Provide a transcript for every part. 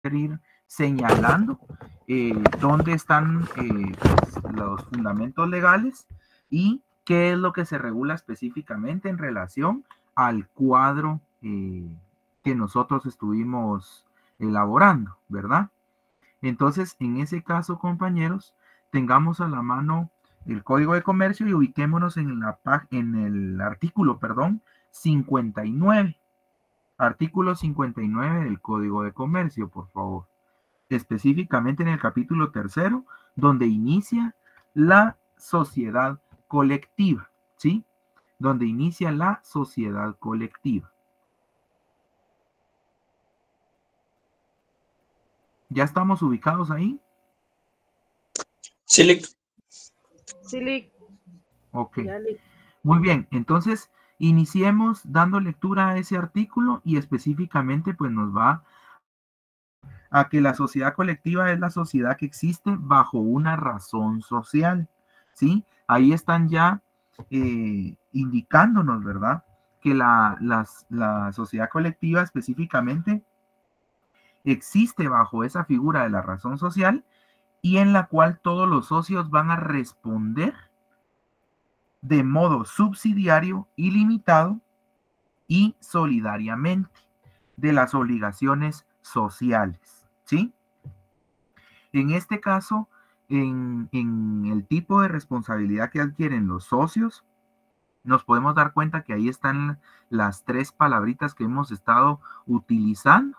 ir señalando dónde están pues, los fundamentos legales y qué es lo que se regula específicamente en relación al cuadro que nosotros estuvimos elaborando, ¿verdad? Entonces, en ese caso, compañeros, tengamos a la mano el Código de Comercio y ubiquémonos en el artículo, perdón, 59. Artículo 59 del Código de Comercio, por favor. Específicamente en el capítulo tercero, donde inicia la sociedad colectiva, ¿sí? Donde inicia la sociedad colectiva. ¿Ya estamos ubicados ahí? Sí, Lic. Sí, Lic. Ok. Ya, Lic. Muy bien, entonces iniciemos dando lectura a ese artículo y específicamente pues nos va a que la sociedad colectiva es la sociedad que existe bajo una razón social, ¿sí? Ahí están ya indicándonos, ¿verdad? Que la sociedad colectiva específicamente existe bajo esa figura de la razón social y en la cual todos los socios van a responder de modo subsidiario, ilimitado y solidariamente de las obligaciones sociales, ¿sí? En este caso, en el tipo de responsabilidad que adquieren los socios, nos podemos dar cuenta que ahí están las tres palabritas que hemos estado utilizando,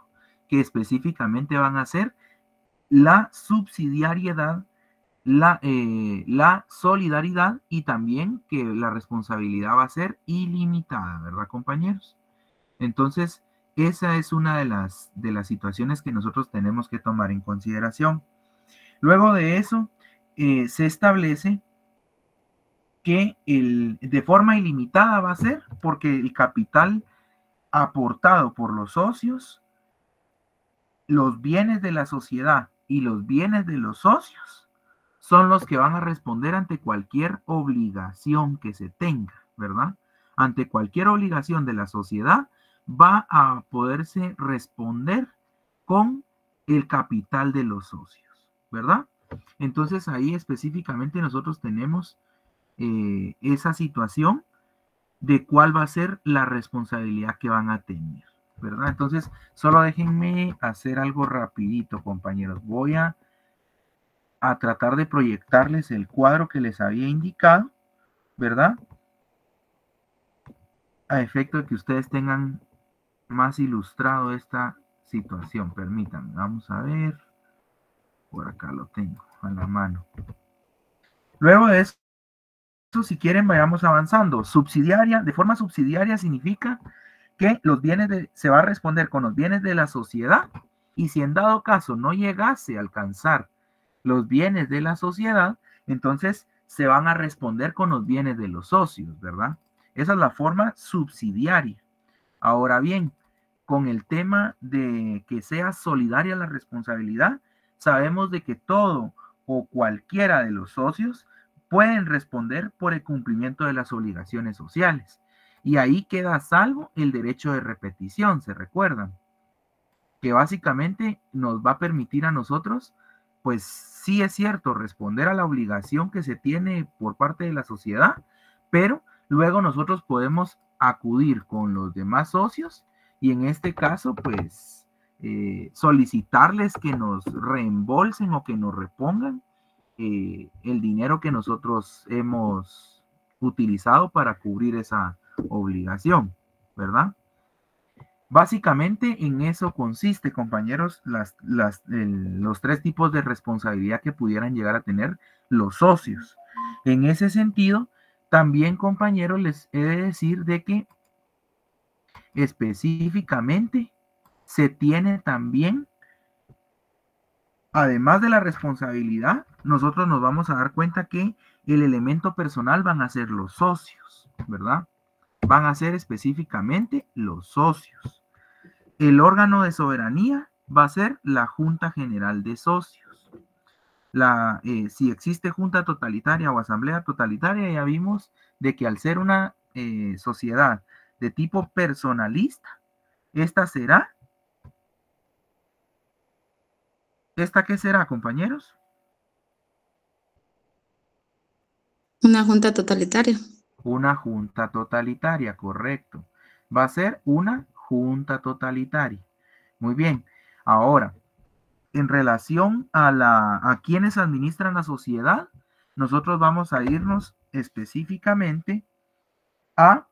que específicamente van a ser la subsidiariedad, la solidaridad y también que la responsabilidad va a ser ilimitada, ¿verdad, compañeros? Entonces, esa es una de las situaciones que nosotros tenemos que tomar en consideración. Luego de eso, se establece que de forma ilimitada va a ser porque el capital aportado por los socios, los bienes de la sociedad y los bienes de los socios son los que van a responder ante cualquier obligación que se tenga, ¿verdad? Ante cualquier obligación de la sociedad va a poderse responder con el capital de los socios, ¿verdad? Entonces ahí específicamente nosotros tenemos esa situación de cuál va a ser la responsabilidad que van a tener, ¿verdad? Entonces, solo déjenme hacer algo rapidito, compañeros. Voy a tratar de proyectarles el cuadro que les había indicado, ¿verdad? A efecto de que ustedes tengan más ilustrado esta situación. Permítanme, vamos a ver. Por acá lo tengo a la mano. Luego de eso, si quieren, vayamos avanzando. Subsidiaria, de forma subsidiaria significa que los bienes se va a responder con los bienes de la sociedad y si en dado caso no llegase a alcanzar los bienes de la sociedad, entonces se van a responder con los bienes de los socios, ¿verdad? Esa es la forma subsidiaria. Ahora bien, con el tema de que sea solidaria la responsabilidad, sabemos de que todo o cualquiera de los socios pueden responder por el cumplimiento de las obligaciones sociales. Y ahí queda a salvo el derecho de repetición, ¿se recuerdan? Que básicamente nos va a permitir a nosotros, pues sí es cierto, responder a la obligación que se tiene por parte de la sociedad, pero luego nosotros podemos acudir con los demás socios y en este caso, pues solicitarles que nos reembolsen o que nos repongan el dinero que nosotros hemos utilizado para cubrir esa obligación, ¿verdad? Básicamente en eso consiste, compañeros, los tres tipos de responsabilidad que pudieran llegar a tener los socios. En ese sentido, también, compañeros, les he de decir de que específicamente se tiene también, además de la responsabilidad, nosotros nos vamos a dar cuenta que el elemento personal van a ser los socios, ¿verdad? Van a ser específicamente los socios. El órgano de soberanía va a ser la Junta General de Socios. Si existe junta totalitaria o asamblea totalitaria, ya vimos de que al ser una sociedad de tipo personalista, esta será ¿Esta qué será, compañeros? Una junta totalitaria. Una junta totalitaria, correcto. Va a ser una junta totalitaria. Muy bien. Ahora, en relación a quienes administran la sociedad, nosotros vamos a irnos específicamente a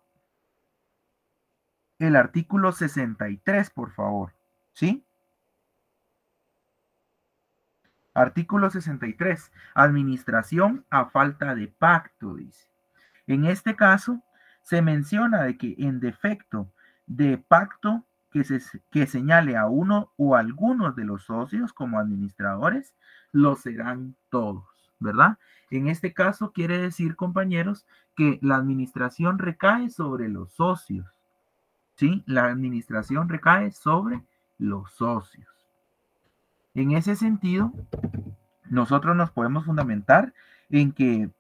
el artículo 63, por favor. ¿Sí? Artículo 63. Administración a falta de pacto, dice. En este caso, se menciona de que en defecto de pacto que señale a uno o algunos de los socios como administradores, lo serán todos, ¿verdad? En este caso quiere decir, compañeros, que la administración recae sobre los socios, ¿sí? La administración recae sobre los socios. En ese sentido, nosotros nos podemos fundamentar en que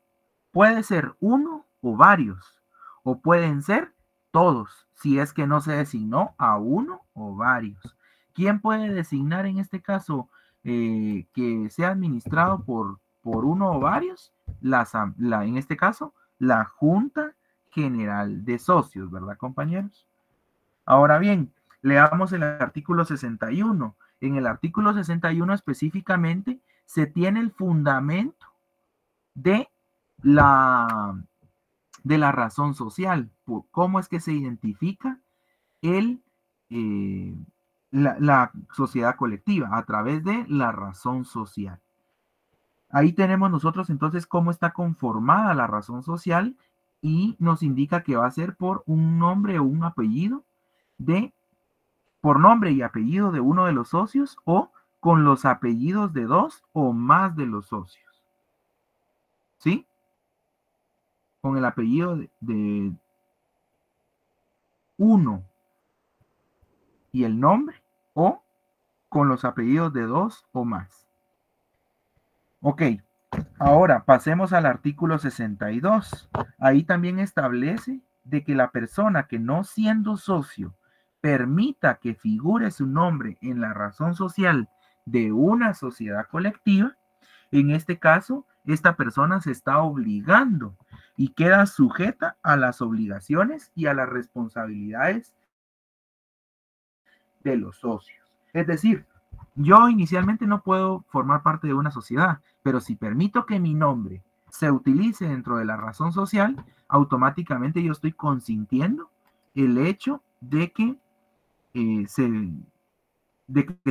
puede ser uno o varios, o pueden ser todos, si es que no se designó a uno o varios. ¿Quién puede designar en este caso que sea administrado por uno o varios? En este caso, la Junta General de Socios, ¿verdad, compañeros? Ahora bien, leamos el artículo 61. En el artículo 61 específicamente se tiene el fundamento de la, de la razón social. ¿Cómo es que se identifica el, eh, la sociedad colectiva? A través de la razón social. Ahí tenemos nosotros entonces cómo está conformada la razón social y nos indica que va a ser por un nombre o un apellido por nombre y apellido de uno de los socios o con los apellidos de dos o más de los socios. ¿Sí? Con el apellido de uno y el nombre o con los apellidos de dos o más. Ok, ahora pasemos al artículo 62. Ahí también establece de que la persona que no siendo socio permita que figure su nombre en la razón social de una sociedad colectiva, en este caso, esta persona se está obligando y queda sujeta a las obligaciones y a las responsabilidades de los socios. Es decir, yo inicialmente no puedo formar parte de una sociedad, pero si permito que mi nombre se utilice dentro de la razón social, automáticamente yo estoy consintiendo el hecho de que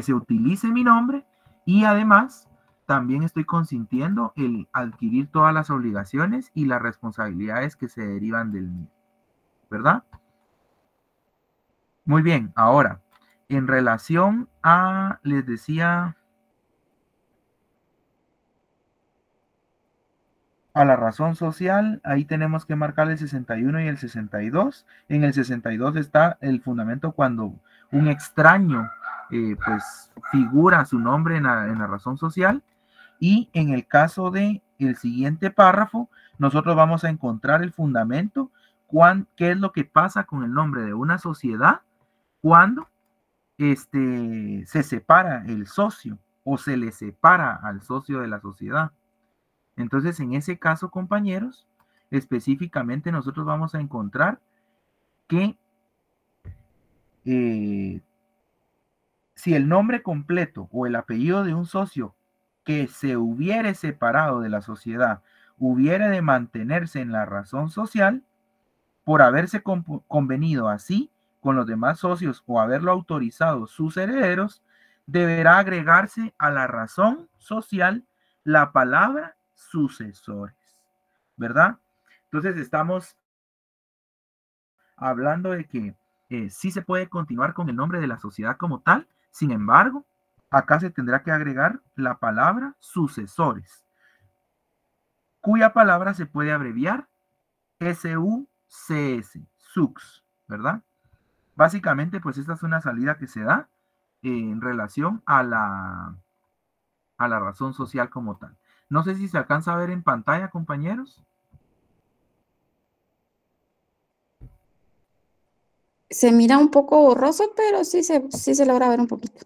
se utilice mi nombre y además también estoy consintiendo el adquirir todas las obligaciones y las responsabilidades que se derivan del mismo, ¿verdad? Muy bien, ahora, en relación a, les decía, a la razón social, ahí tenemos que marcar el 61 y el 62. En el 62 está el fundamento cuando un extraño pues figura su nombre en la razón social. Y en el caso de el siguiente párrafo, nosotros vamos a encontrar el fundamento, qué es lo que pasa con el nombre de una sociedad cuando se separa el socio o se le separa al socio de la sociedad. Entonces, en ese caso, compañeros, específicamente nosotros vamos a encontrar que si el nombre completo o el apellido de un socio que se hubiere separado de la sociedad hubiere de mantenerse en la razón social por haberse convenido así con los demás socios o haberlo autorizado sus herederos, deberá agregarse a la razón social la palabra sucesores, ¿verdad? Entonces estamos hablando de que sí se puede continuar con el nombre de la sociedad como tal, sin embargo, acá se tendrá que agregar la palabra sucesores, cuya palabra se puede abreviar SUCS, SUX, ¿verdad? Básicamente, pues esta es una salida que se da en relación a la razón social como tal. No sé si se alcanza a ver en pantalla, compañeros. Se mira un poco borroso, pero sí se logra ver un poquito.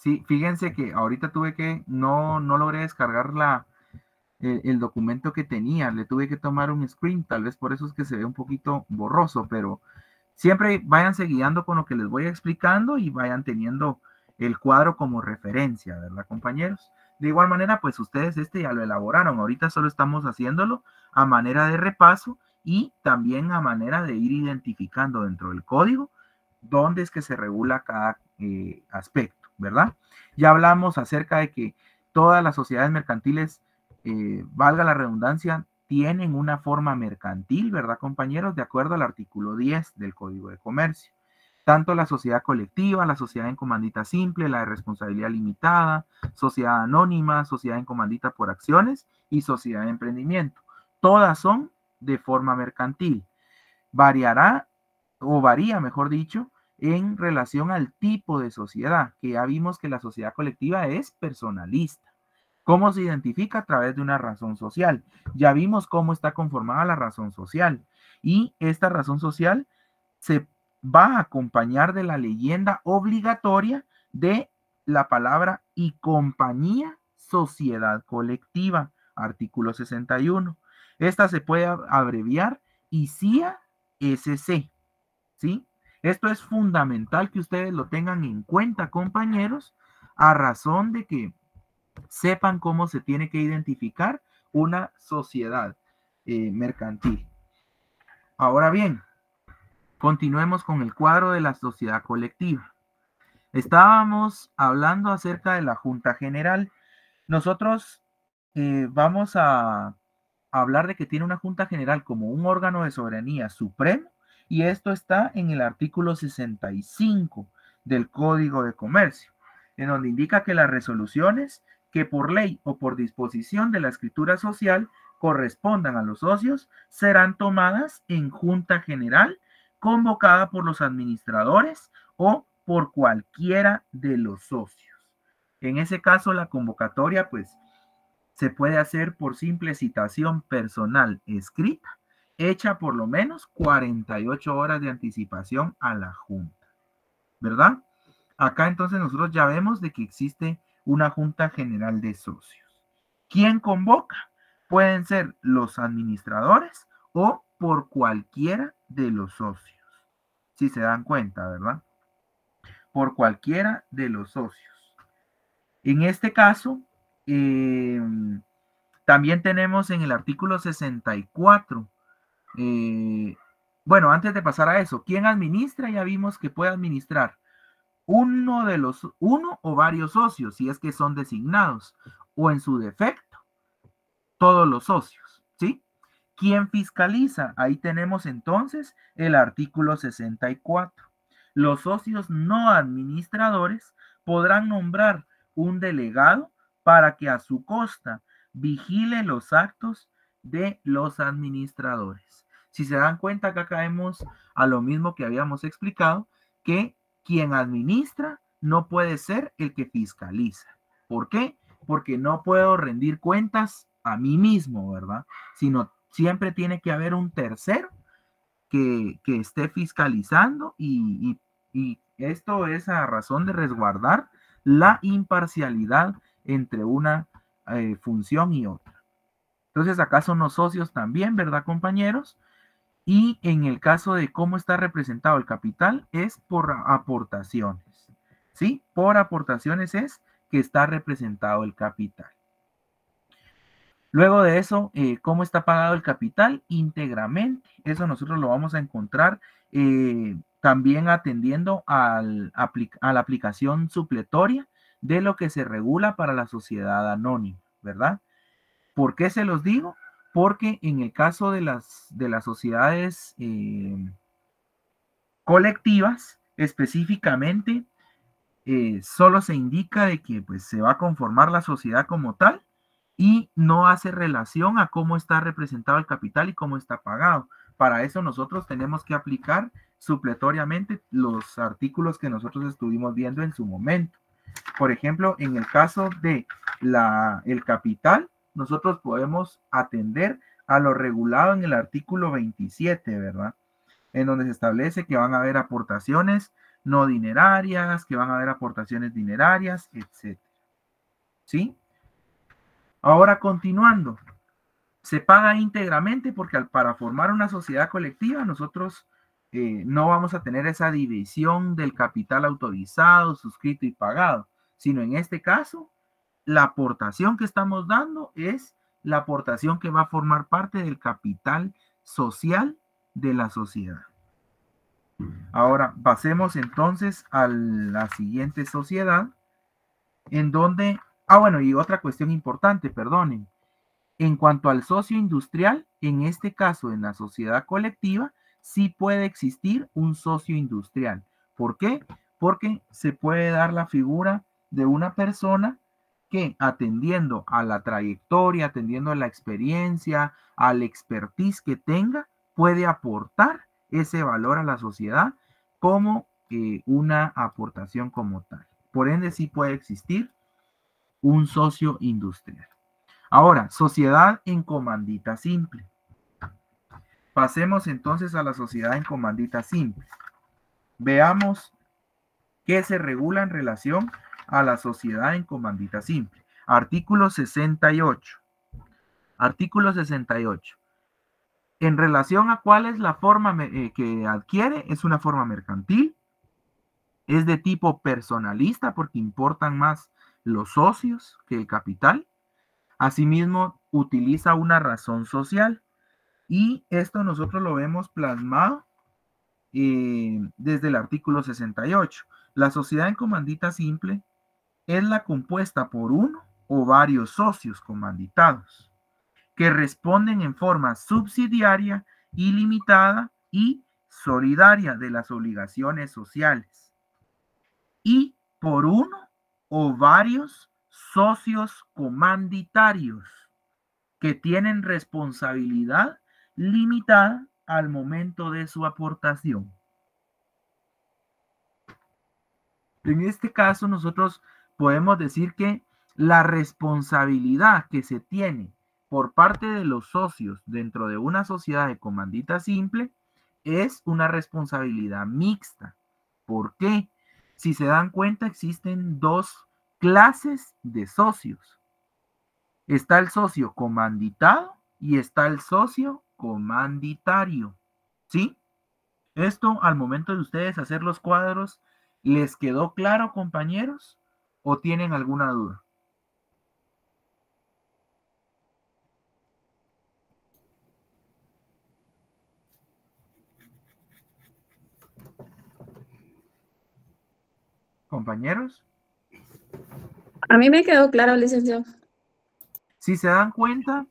Sí, fíjense que ahorita no logré descargar el documento que tenía, le tuve que tomar un screen, tal vez por eso es que se ve un poquito borroso, pero siempre váyanse guiando con lo que les voy explicando y vayan teniendo el cuadro como referencia, ¿verdad, compañeros? De igual manera, pues ustedes ya lo elaboraron, ahorita solo estamos haciéndolo a manera de repaso y también a manera de ir identificando dentro del código dónde es que se regula cada aspecto, ¿verdad? Ya hablamos acerca de que todas las sociedades mercantiles, valga la redundancia, tienen una forma mercantil, ¿verdad, compañeros? De acuerdo al artículo 10 del Código de Comercio. Tanto la sociedad colectiva, la sociedad en comandita simple, la de responsabilidad limitada, sociedad anónima, sociedad en comandita por acciones y sociedad de emprendimiento. Todas son de forma mercantil. Variará, o varía, mejor dicho, en relación al tipo de sociedad, que ya vimos que la sociedad colectiva es personalista. ¿Cómo se identifica? A través de una razón social. Ya vimos cómo está conformada la razón social. Y esta razón social se va a acompañar de la leyenda obligatoria de la palabra y compañía, sociedad colectiva, artículo 61. Esta se puede abreviar ICIA-SC, ¿sí? Esto es fundamental que ustedes lo tengan en cuenta, compañeros, a razón de que sepan cómo se tiene que identificar una sociedad mercantil. Ahora bien, continuemos con el cuadro de la sociedad colectiva. Estábamos hablando acerca de la Junta General. Nosotros vamos a hablar de que tiene una Junta General como un órgano de soberanía supremo y esto está en el artículo 65 del Código de Comercio, en donde indica que las resoluciones que por ley o por disposición de la escritura social correspondan a los socios serán tomadas en Junta General convocada por los administradores o por cualquiera de los socios. En ese caso, la convocatoria, pues, se puede hacer por simple citación personal escrita, hecha por lo menos 48 horas de anticipación a la Junta, ¿verdad? Acá entonces nosotros ya vemos de que existe una Junta General de Socios. ¿Quién convoca? Pueden ser los administradores o por cualquiera de los socios. Si se dan cuenta, ¿verdad? Por cualquiera de los socios. En este caso, también tenemos en el artículo 64. Bueno, antes de pasar a eso, ¿quién administra? Ya vimos que puede administrar uno o varios socios, si es que son designados, o en su defecto, todos los socios, ¿sí? ¿Quién fiscaliza? Ahí tenemos entonces el artículo 64. Los socios no administradores podrán nombrar un delegado para que a su costa vigile los actos de los administradores. Si se dan cuenta, acá caemos a lo mismo que habíamos explicado, que quien administra no puede ser el que fiscaliza. ¿Por qué? Porque no puedo rendir cuentas a mí mismo, ¿verdad? Sino siempre tiene que haber un tercero que esté fiscalizando y esto es a razón de resguardar la imparcialidad entre una función y otra. Entonces acá son los socios también, ¿verdad, compañeros? Y en el caso de cómo está representado el capital es por aportaciones, ¿sí? Por aportaciones es que está representado el capital. Luego de eso, ¿cómo está pagado el capital? Íntegramente. Eso nosotros lo vamos a encontrar también atendiendo a la aplicación supletoria de lo que se regula para la sociedad anónima, ¿verdad? ¿Por qué se los digo? Porque en el caso de las sociedades colectivas, específicamente, solo se indica de que pues, se va a conformar la sociedad como tal y no hace relación a cómo está representado el capital y cómo está pagado. Para eso nosotros tenemos que aplicar supletoriamente los artículos que nosotros estuvimos viendo en su momento. Por ejemplo, en el caso de el capital, nosotros podemos atender a lo regulado en el artículo 27, ¿verdad? En donde se establece que van a haber aportaciones no dinerarias, que van a haber aportaciones dinerarias, etc. ¿Sí? Ahora continuando, se paga íntegramente porque para formar una sociedad colectiva nosotros no vamos a tener esa división del capital autorizado, suscrito y pagado, sino en este caso, la aportación que estamos dando es la aportación que va a formar parte del capital social de la sociedad. Ahora, pasemos entonces a la siguiente sociedad, en donde, bueno, y otra cuestión importante, perdonen, en cuanto al socio industrial, en este caso, en la sociedad colectiva, sí puede existir un socio industrial. ¿Por qué? Porque se puede dar la figura de una persona que atendiendo a la trayectoria, atendiendo a la experiencia, al expertise que tenga, puede aportar ese valor a la sociedad como una aportación como tal. Por ende, sí puede existir un socio industrial. Ahora, sociedad en comandita simple. Pasemos entonces a la sociedad en comandita simple. Veamos qué se regula en relación a la sociedad en comandita simple. Artículo 68. Artículo 68. En relación a cuál es la forma que adquiere, es una forma mercantil, es de tipo personalista porque importan más los socios que el capital. Asimismo, utiliza una razón social. Y esto nosotros lo vemos plasmado desde el artículo 68. La sociedad en comandita simple es la compuesta por uno o varios socios comanditados que responden en forma subsidiaria, ilimitada y solidaria de las obligaciones sociales y por uno o varios socios comanditarios que tienen responsabilidad limitada al momento de su aportación. En este caso, nosotros podemos decir que la responsabilidad que se tiene por parte de los socios dentro de una sociedad de comandita simple es una responsabilidad mixta. ¿Por qué? Si se dan cuenta, existen dos clases de socios. Está el socio comanditado y está el socio comanditario. ¿Sí? Esto al momento de ustedes hacer los cuadros, ¿les quedó claro, compañeros? ¿O tienen alguna duda? Compañeros, A mí me quedó claro, licenciado. si se dan cuenta,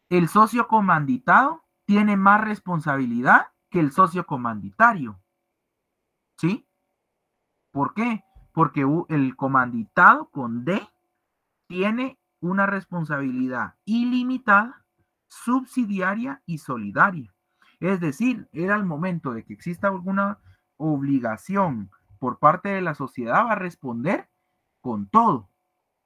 el socio comanditado tiene más responsabilidad que el socio comanditario. ¿Sí? ¿Por qué? Porque el comanditado con D tiene una responsabilidad ilimitada, subsidiaria y solidaria. Es decir, era el momento de que exista alguna obligación por parte de la sociedad, va a responder con todo,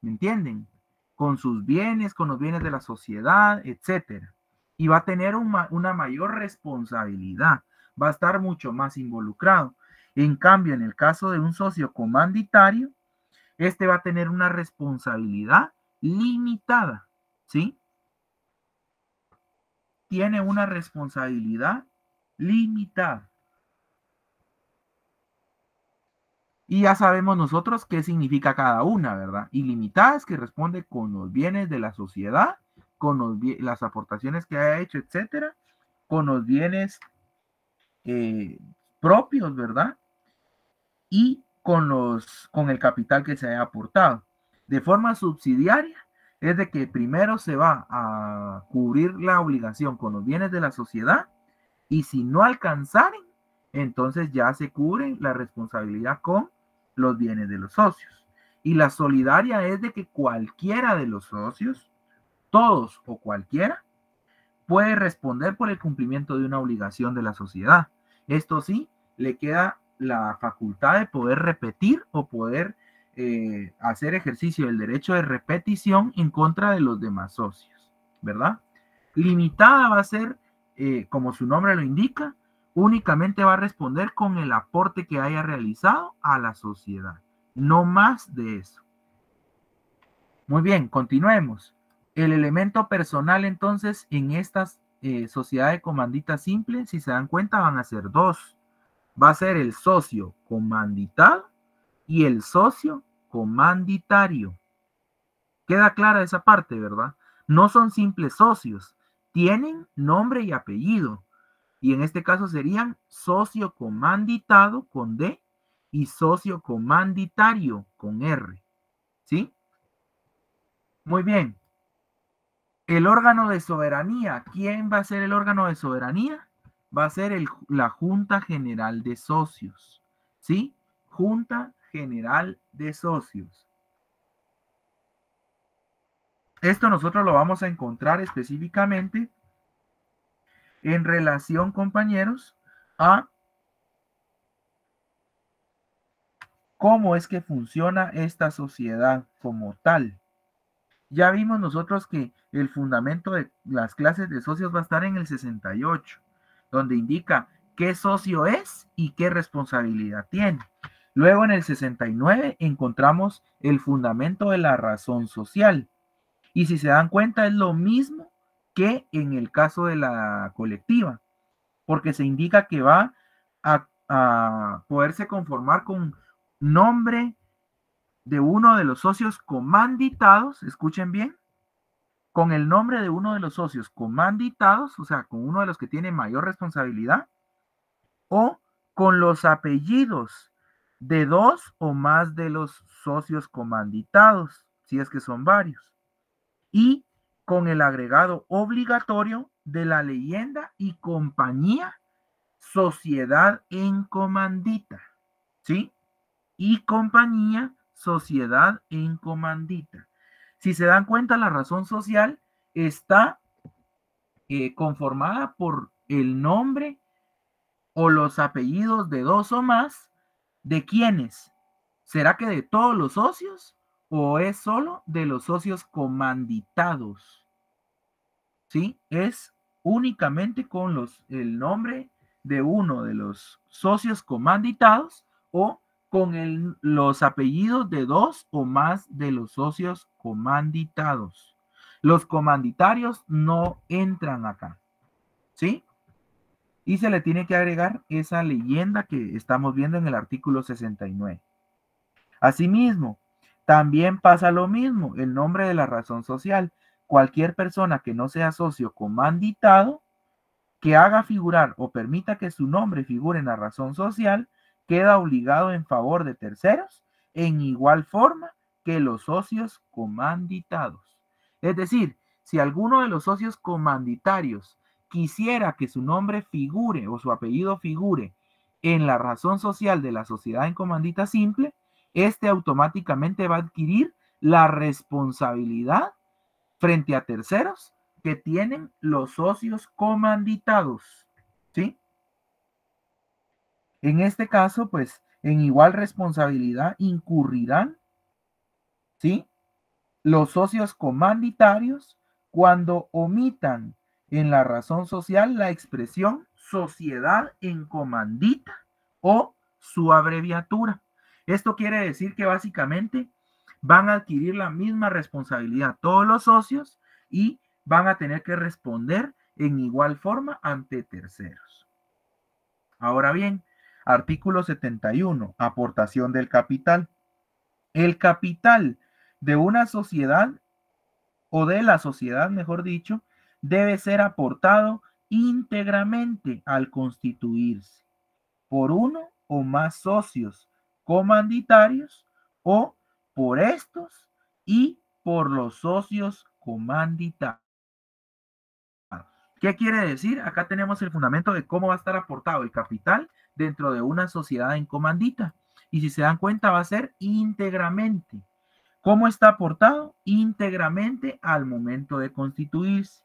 ¿me entienden? Con sus bienes, con los bienes de la sociedad, etcétera. Y va a tener una mayor responsabilidad, va a estar mucho más involucrado. En cambio, en el caso de un socio comanditario, este va a tener una responsabilidad limitada, ¿sí? Tiene una responsabilidad limitada. Y ya sabemos nosotros qué significa cada una, ¿verdad? Ilimitada es que responde con los bienes de la sociedad, con las aportaciones que haya hecho, etcétera, con los bienes propios, ¿verdad? Y con el capital que se haya aportado. De forma subsidiaria, es de que primero se va a cubrir la obligación con los bienes de la sociedad y si no alcanzaren, entonces ya se cubre la responsabilidad con los bienes de los socios. Y la solidaria es de que cualquiera de los socios, todos o cualquiera, puede responder por el cumplimiento de una obligación de la sociedad. Esto sí, le queda la facultad de poder repetir o poder hacer ejercicio del derecho de repetición en contra de los demás socios, ¿verdad? Limitada va a ser, como su nombre lo indica, únicamente va a responder con el aporte que haya realizado a la sociedad. No más de eso. Muy bien, continuemos. El elemento personal, entonces, en estas sociedades de comandita simple, si se dan cuenta, van a ser dos. Va a ser el socio comanditado y el socio comanditario. Queda clara esa parte, ¿verdad? No son simples socios, tienen nombre y apellido. Y en este caso serían socio comanditado con D y socio comanditario con R. ¿Sí? Muy bien. El órgano de soberanía. ¿Quién va a ser el órgano de soberanía? Va a ser la Junta General de Socios. ¿Sí? Junta General de Socios. Esto nosotros lo vamos a encontrar específicamente en relación, compañeros, a cómo es que funciona esta sociedad como tal. Ya vimos nosotros que el fundamento de las clases de socios va a estar en el 68, donde indica qué socio es y qué responsabilidad tiene. Luego en el 69 encontramos el fundamento de la razón social. Y si se dan cuenta es lo mismo que en el caso de la colectiva, porque se indica que va a poderse conformar con nombre de uno de los socios comanditados, escuchen bien, con el nombre de uno de los socios comanditados, o sea, con uno de los que tiene mayor responsabilidad, o con los apellidos de dos o más de los socios comanditados, si es que son varios, y con el agregado obligatorio de la leyenda y compañía sociedad en comandita, ¿sí? Y compañía sociedad en comandita. Si se dan cuenta, la razón social está conformada por el nombre o los apellidos de dos o más. ¿De quiénes? ¿Será que de todos los socios o es solo de los socios comanditados? ¿Sí? Es únicamente con el nombre de uno de los socios comanditados o con los apellidos de dos o más de los socios comanditados. Los comanditarios no entran acá, ¿sí? Y se le tiene que agregar esa leyenda que estamos viendo en el artículo 69. Asimismo, también pasa lo mismo, el nombre de la razón social. Cualquier persona que no sea socio comanditado, que haga figurar o permita que su nombre figure en la razón social, queda obligado en favor de terceros en igual forma que los socios comanditados. Es decir, si alguno de los socios comanditarios quisiera que su nombre figure o su apellido figure en la razón social de la sociedad en comandita simple, este automáticamente va a adquirir la responsabilidad frente a terceros que tienen los socios comanditados, ¿sí? En este caso, pues, en igual responsabilidad incurrirán, ¿sí? Los socios comanditarios cuando omitan en la razón social la expresión sociedad en comandita o su abreviatura. Esto quiere decir que básicamente van a adquirir la misma responsabilidad todos los socios y van a tener que responder en igual forma ante terceros. Ahora bien, artículo 71, aportación del capital. El capital de una sociedad o de la sociedad, mejor dicho, debe ser aportado íntegramente al constituirse por uno o más socios comanditarios o por estos y por los socios comanditarios. ¿Qué quiere decir? Acá tenemos el fundamento de cómo va a estar aportado el capital dentro de una sociedad en comandita. Y si se dan cuenta, va a ser íntegramente. ¿Cómo está aportado? Íntegramente al momento de constituirse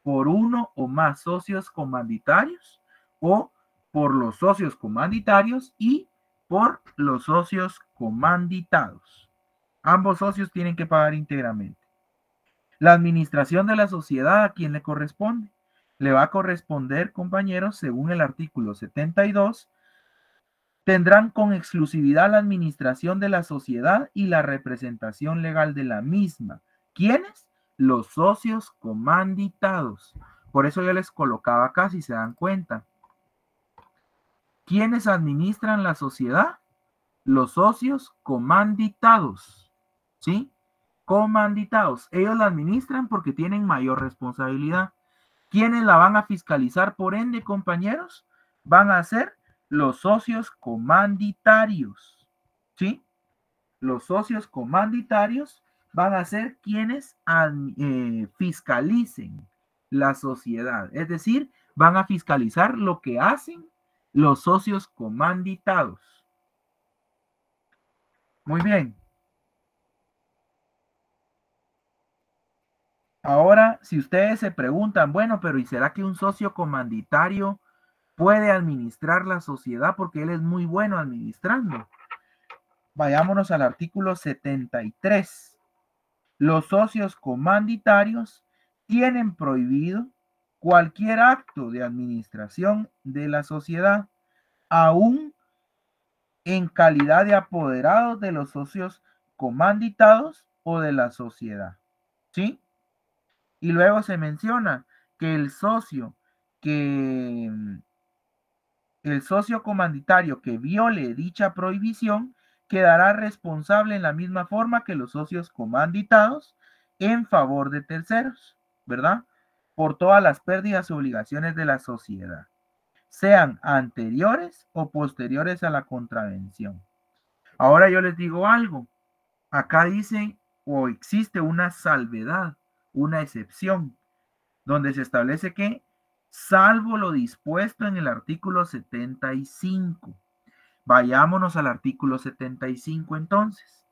por uno o más socios comanditarios o por los socios comanditarios y por los socios comanditados. Ambos socios tienen que pagar íntegramente. La administración de la sociedad, ¿a quién le corresponde? le va a corresponder, compañeros, según el artículo 72, tendrán con exclusividad la administración de la sociedad y la representación legal de la misma. ¿Quiénes? Los socios comanditados. Por eso yo les colocaba acá, si se dan cuenta. ¿Quiénes administran la sociedad? Los socios comanditados. ¿Sí? Comanditados. Ellos la administran porque tienen mayor responsabilidad. ¿Quiénes la van a fiscalizar? Por ende, compañeros, van a ser los socios comanditarios. ¿Sí? Los socios comanditarios van a ser quienes fiscalicen la sociedad. Es decir, van a fiscalizar lo que hacen los socios comanditados. Muy bien. Ahora, si ustedes se preguntan, bueno, pero ¿y será que un socio comanditario puede administrar la sociedad porque él es muy bueno administrando? Vayámonos al artículo 73. Los socios comanditarios tienen prohibido cualquier acto de administración de la sociedad, aún en calidad de apoderados de los socios comanditados o de la sociedad. ¿Sí? Y luego se menciona que el socio comanditario que viole dicha prohibición quedará responsable en la misma forma que los socios comanditados en favor de terceros, ¿verdad? Por todas las pérdidas y obligaciones de la sociedad, sean anteriores o posteriores a la contravención. Ahora yo les digo algo. Acá dice o existe una salvedad, una excepción, donde se establece que salvo lo dispuesto en el artículo 75. Vayámonos al artículo 75 entonces.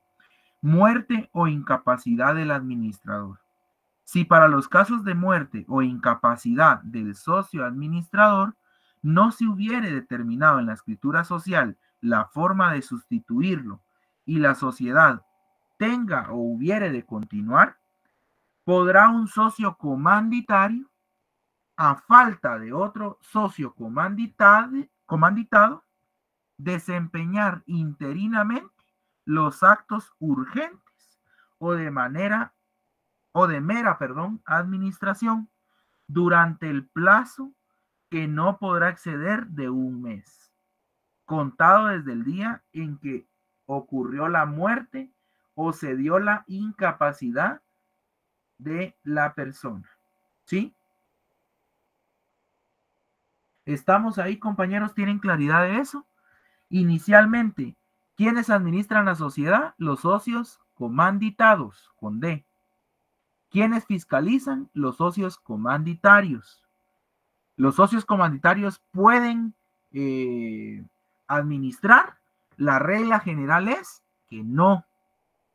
Muerte o incapacidad del administrador. Si para los casos de muerte o incapacidad del socio administrador no se hubiere determinado en la escritura social la forma de sustituirlo y la sociedad tenga o hubiere de continuar, podrá un socio comanditario, a falta de otro socio comanditado, desempeñar interinamente los actos urgentes o de mera administración durante el plazo que no podrá exceder de un mes, contado desde el día en que ocurrió la muerte o se dio la incapacidad de la persona. ¿Sí? ¿Estamos ahí, compañeros? ¿Tienen claridad de eso? Inicialmente, ¿quiénes administran la sociedad? Los socios comanditados, con D. ¿Quiénes fiscalizan? Los socios comanditarios. Los socios comanditarios pueden administrar. La regla general es que no,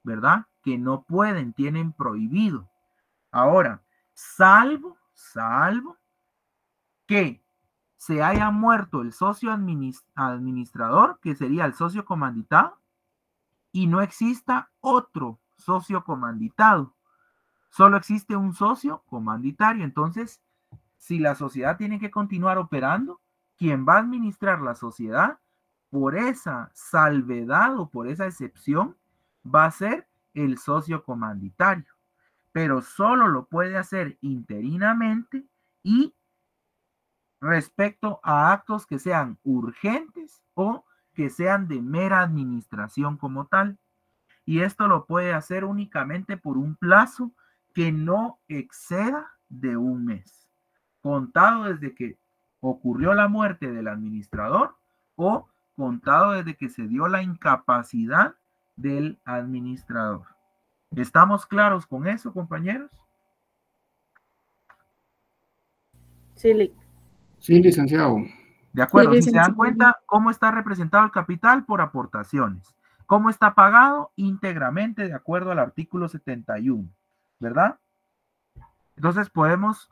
¿verdad? Que no pueden, tienen prohibido. Ahora, salvo que se haya muerto el socio administrador, que sería el socio comanditado, y no exista otro socio comanditado. Solo existe un socio comanditario. Entonces, si la sociedad tiene que continuar operando, quien va a administrar la sociedad por esa salvedad o por esa excepción va a ser el socio comanditario. Pero solo lo puede hacer interinamente y respecto a actos que sean urgentes o que sean de mera administración como tal. Y esto lo puede hacer únicamente por un plazo que no exceda de un mes, contado desde que ocurrió la muerte del administrador o contado desde que se dio la incapacidad del administrador. ¿Estamos claros con eso, compañeros? Sí, Sí, licenciado. De acuerdo, Sí, si se dan cuenta, ¿cómo está representado el capital? Por aportaciones. ¿Cómo está pagado? Íntegramente de acuerdo al artículo 71, ¿verdad? Entonces podemos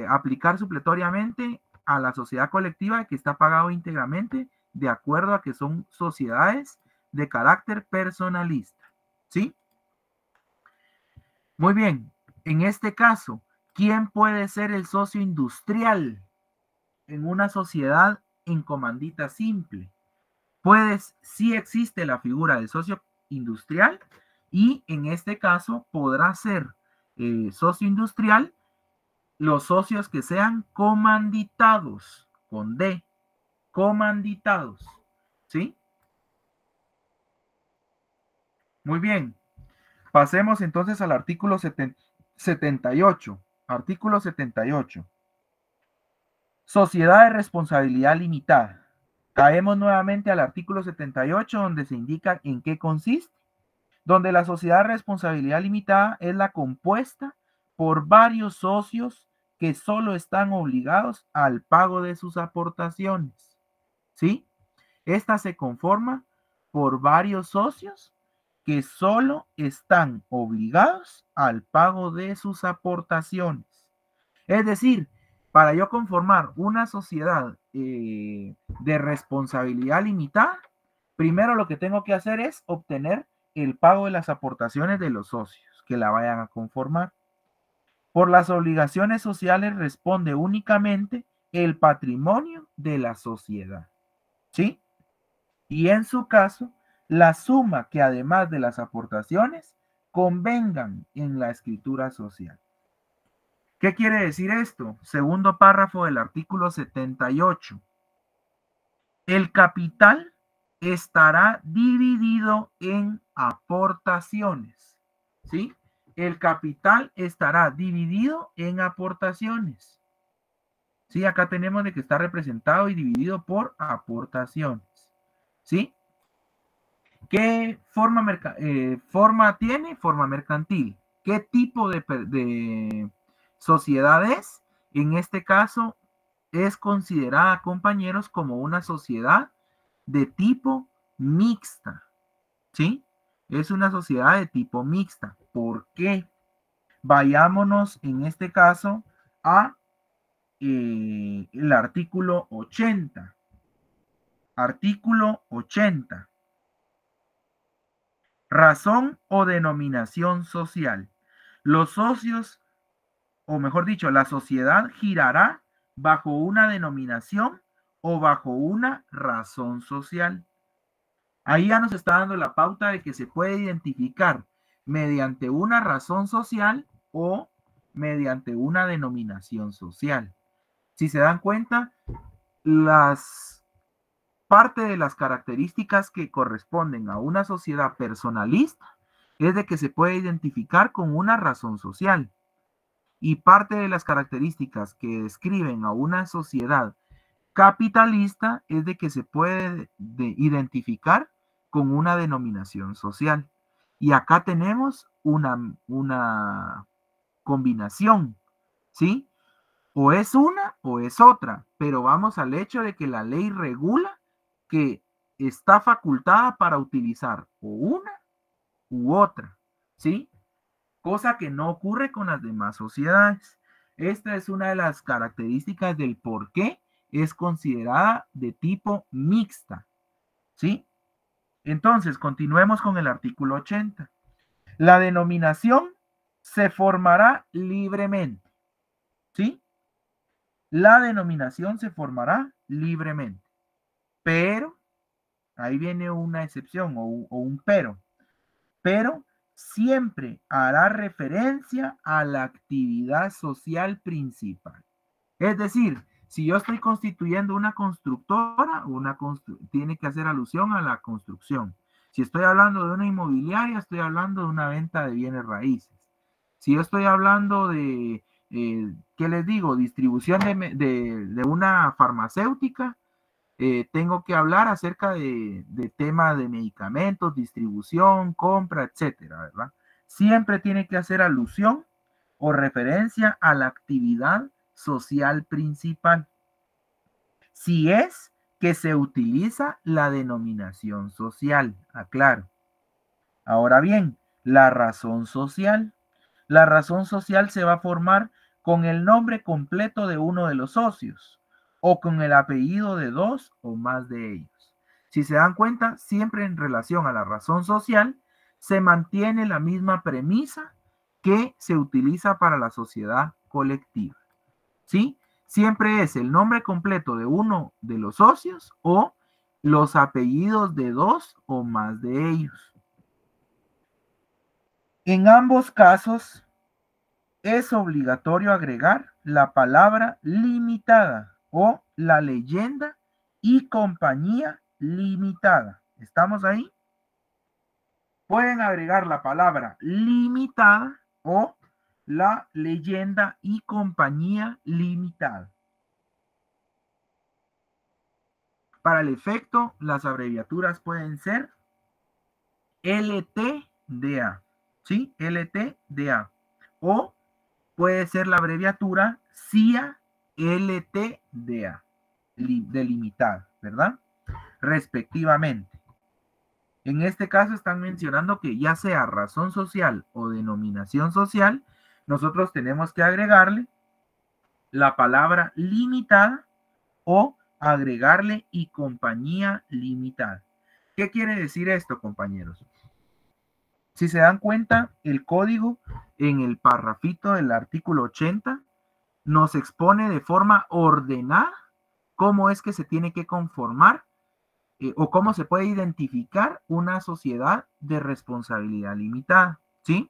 aplicar supletoriamente a la sociedad colectiva que está pagado íntegramente de acuerdo a que son sociedades de carácter personalista, ¿sí? Muy bien, en este caso, ¿Quién puede ser el socio industrial en una sociedad en comandita simple? Pues sí existe la figura del socio industrial y en este caso podrá ser socio industrial los socios que sean comanditados, con D, comanditados, ¿sí? Muy bien, pasemos entonces al artículo 78. Artículo 78. Sociedad de responsabilidad limitada. Caemos nuevamente al artículo 78 donde se indica en qué consiste, donde la sociedad de responsabilidad limitada es la compuesta por varios socios que solo están obligados al pago de sus aportaciones, ¿sí? Esta se conforma por varios socios que solo están obligados al pago de sus aportaciones. Es decir, para yo conformar una sociedad de responsabilidad limitada, primero lo que tengo que hacer es obtener el pago de las aportaciones de los socios que la vayan a conformar. Por las obligaciones sociales responde únicamente el patrimonio de la sociedad, ¿sí? Y en su caso, la suma que además de las aportaciones convengan en la escritura social. ¿Qué quiere decir esto? Segundo párrafo del artículo 78. El capital estará dividido en aportaciones, ¿sí? El capital estará dividido en aportaciones. Sí, acá tenemos de que está representado y dividido por aportaciones, ¿sí? ¿Qué forma tiene? Forma mercantil. ¿Qué tipo de sociedad es? En este caso, es considerada, compañeros, como una sociedad de tipo mixta, ¿sí? Es una sociedad de tipo mixta. ¿Por qué? Vayámonos en este caso a el artículo 80. Artículo 80. Razón o denominación social. Los socios, o mejor dicho, la sociedad girará bajo una denominación o bajo una razón social. Ahí ya nos está dando la pauta de que se puede identificar mediante una razón social o mediante una denominación social. Si se dan cuenta, parte de las características que corresponden a una sociedad personalista es de que se puede identificar con una razón social. Y parte de las características que describen a una sociedad capitalista es de que se puede identificar con una denominación social. Y acá tenemos una combinación, ¿sí? O es una o es otra, pero vamos al hecho de que la ley regula que está facultada para utilizar o una u otra, ¿sí? Cosa que no ocurre con las demás sociedades. Esta es una de las características del por qué es considerada de tipo mixta, ¿sí? Entonces, continuemos con el artículo 80. La denominación se formará libremente, ¿sí? La denominación se formará libremente, pero, ahí viene una excepción o un pero siempre hará referencia a la actividad social principal. Es decir, si yo estoy constituyendo una constructora, tiene que hacer alusión a la construcción. Si estoy hablando de una inmobiliaria, estoy hablando de una venta de bienes raíces. Si yo estoy hablando de, ¿qué les digo? Distribución de una farmacéutica, tengo que hablar acerca de tema de medicamentos, distribución, compra, etcétera, ¿verdad? Siempre tiene que hacer alusión o referencia a la actividad social principal. Si es que se utiliza la denominación social, aclaro. Ahora bien, la razón social. La razón social se va a formar con el nombre completo de uno de los socios o con el apellido de dos o más de ellos. Si se dan cuenta, siempre en relación a la razón social, se mantiene la misma premisa que se utiliza para la sociedad colectiva. ¿Sí? Siempre es el nombre completo de uno de los socios o los apellidos de dos o más de ellos. En ambos casos es obligatorio agregar la palabra limitada o la leyenda y compañía limitada. ¿Estamos ahí? Pueden agregar la palabra limitada o la leyenda y compañía limitada. Para el efecto, las abreviaturas pueden ser LTDA, ¿sí? LTDA. O puede ser la abreviatura CIA LTDA, delimitada, ¿verdad? Respectivamente. En este caso están mencionando que ya sea razón social o denominación social, nosotros tenemos que agregarle la palabra limitada o agregarle y compañía limitada. ¿Qué quiere decir esto, compañeros? Si se dan cuenta, el código en el parrafito del artículo 80 nos expone de forma ordenada cómo es que se tiene que conformar o cómo se puede identificar una sociedad de responsabilidad limitada, ¿sí?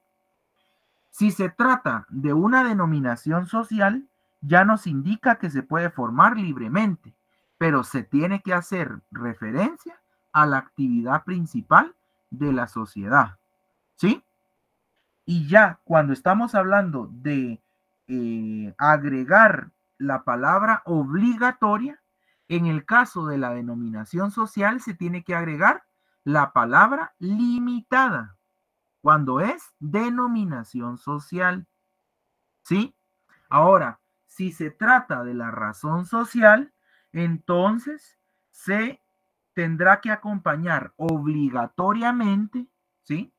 Si se trata de una denominación social, ya nos indica que se puede formar libremente, pero se tiene que hacer referencia a la actividad principal de la sociedad, ¿sí? Y ya cuando estamos hablando de agregar la palabra obligatoria, en el caso de la denominación social se tiene que agregar la palabra limitada cuando es denominación social, ¿sí? Ahora, si se trata de la razón social, entonces se tendrá que acompañar obligatoriamente, ¿sí?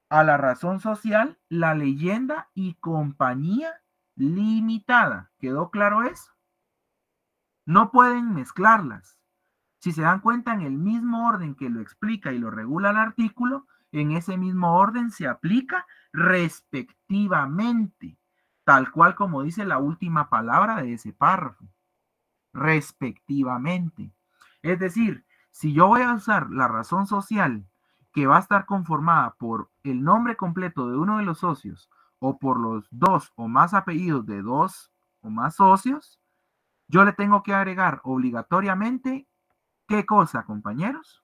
A la razón social, la leyenda y compañía limitada. ¿Quedó claro eso? No pueden mezclarlas. Si se dan cuenta, en el mismo orden que lo explica y lo regula el artículo, en ese mismo orden se aplica respectivamente, tal cual como dice la última palabra de ese párrafo, respectivamente. Es decir, si yo voy a usar la razón social que va a estar conformada por el nombre completo de uno de los socios o por los dos o más apellidos de dos o más socios, yo le tengo que agregar obligatoriamente, ¿qué cosa, compañeros?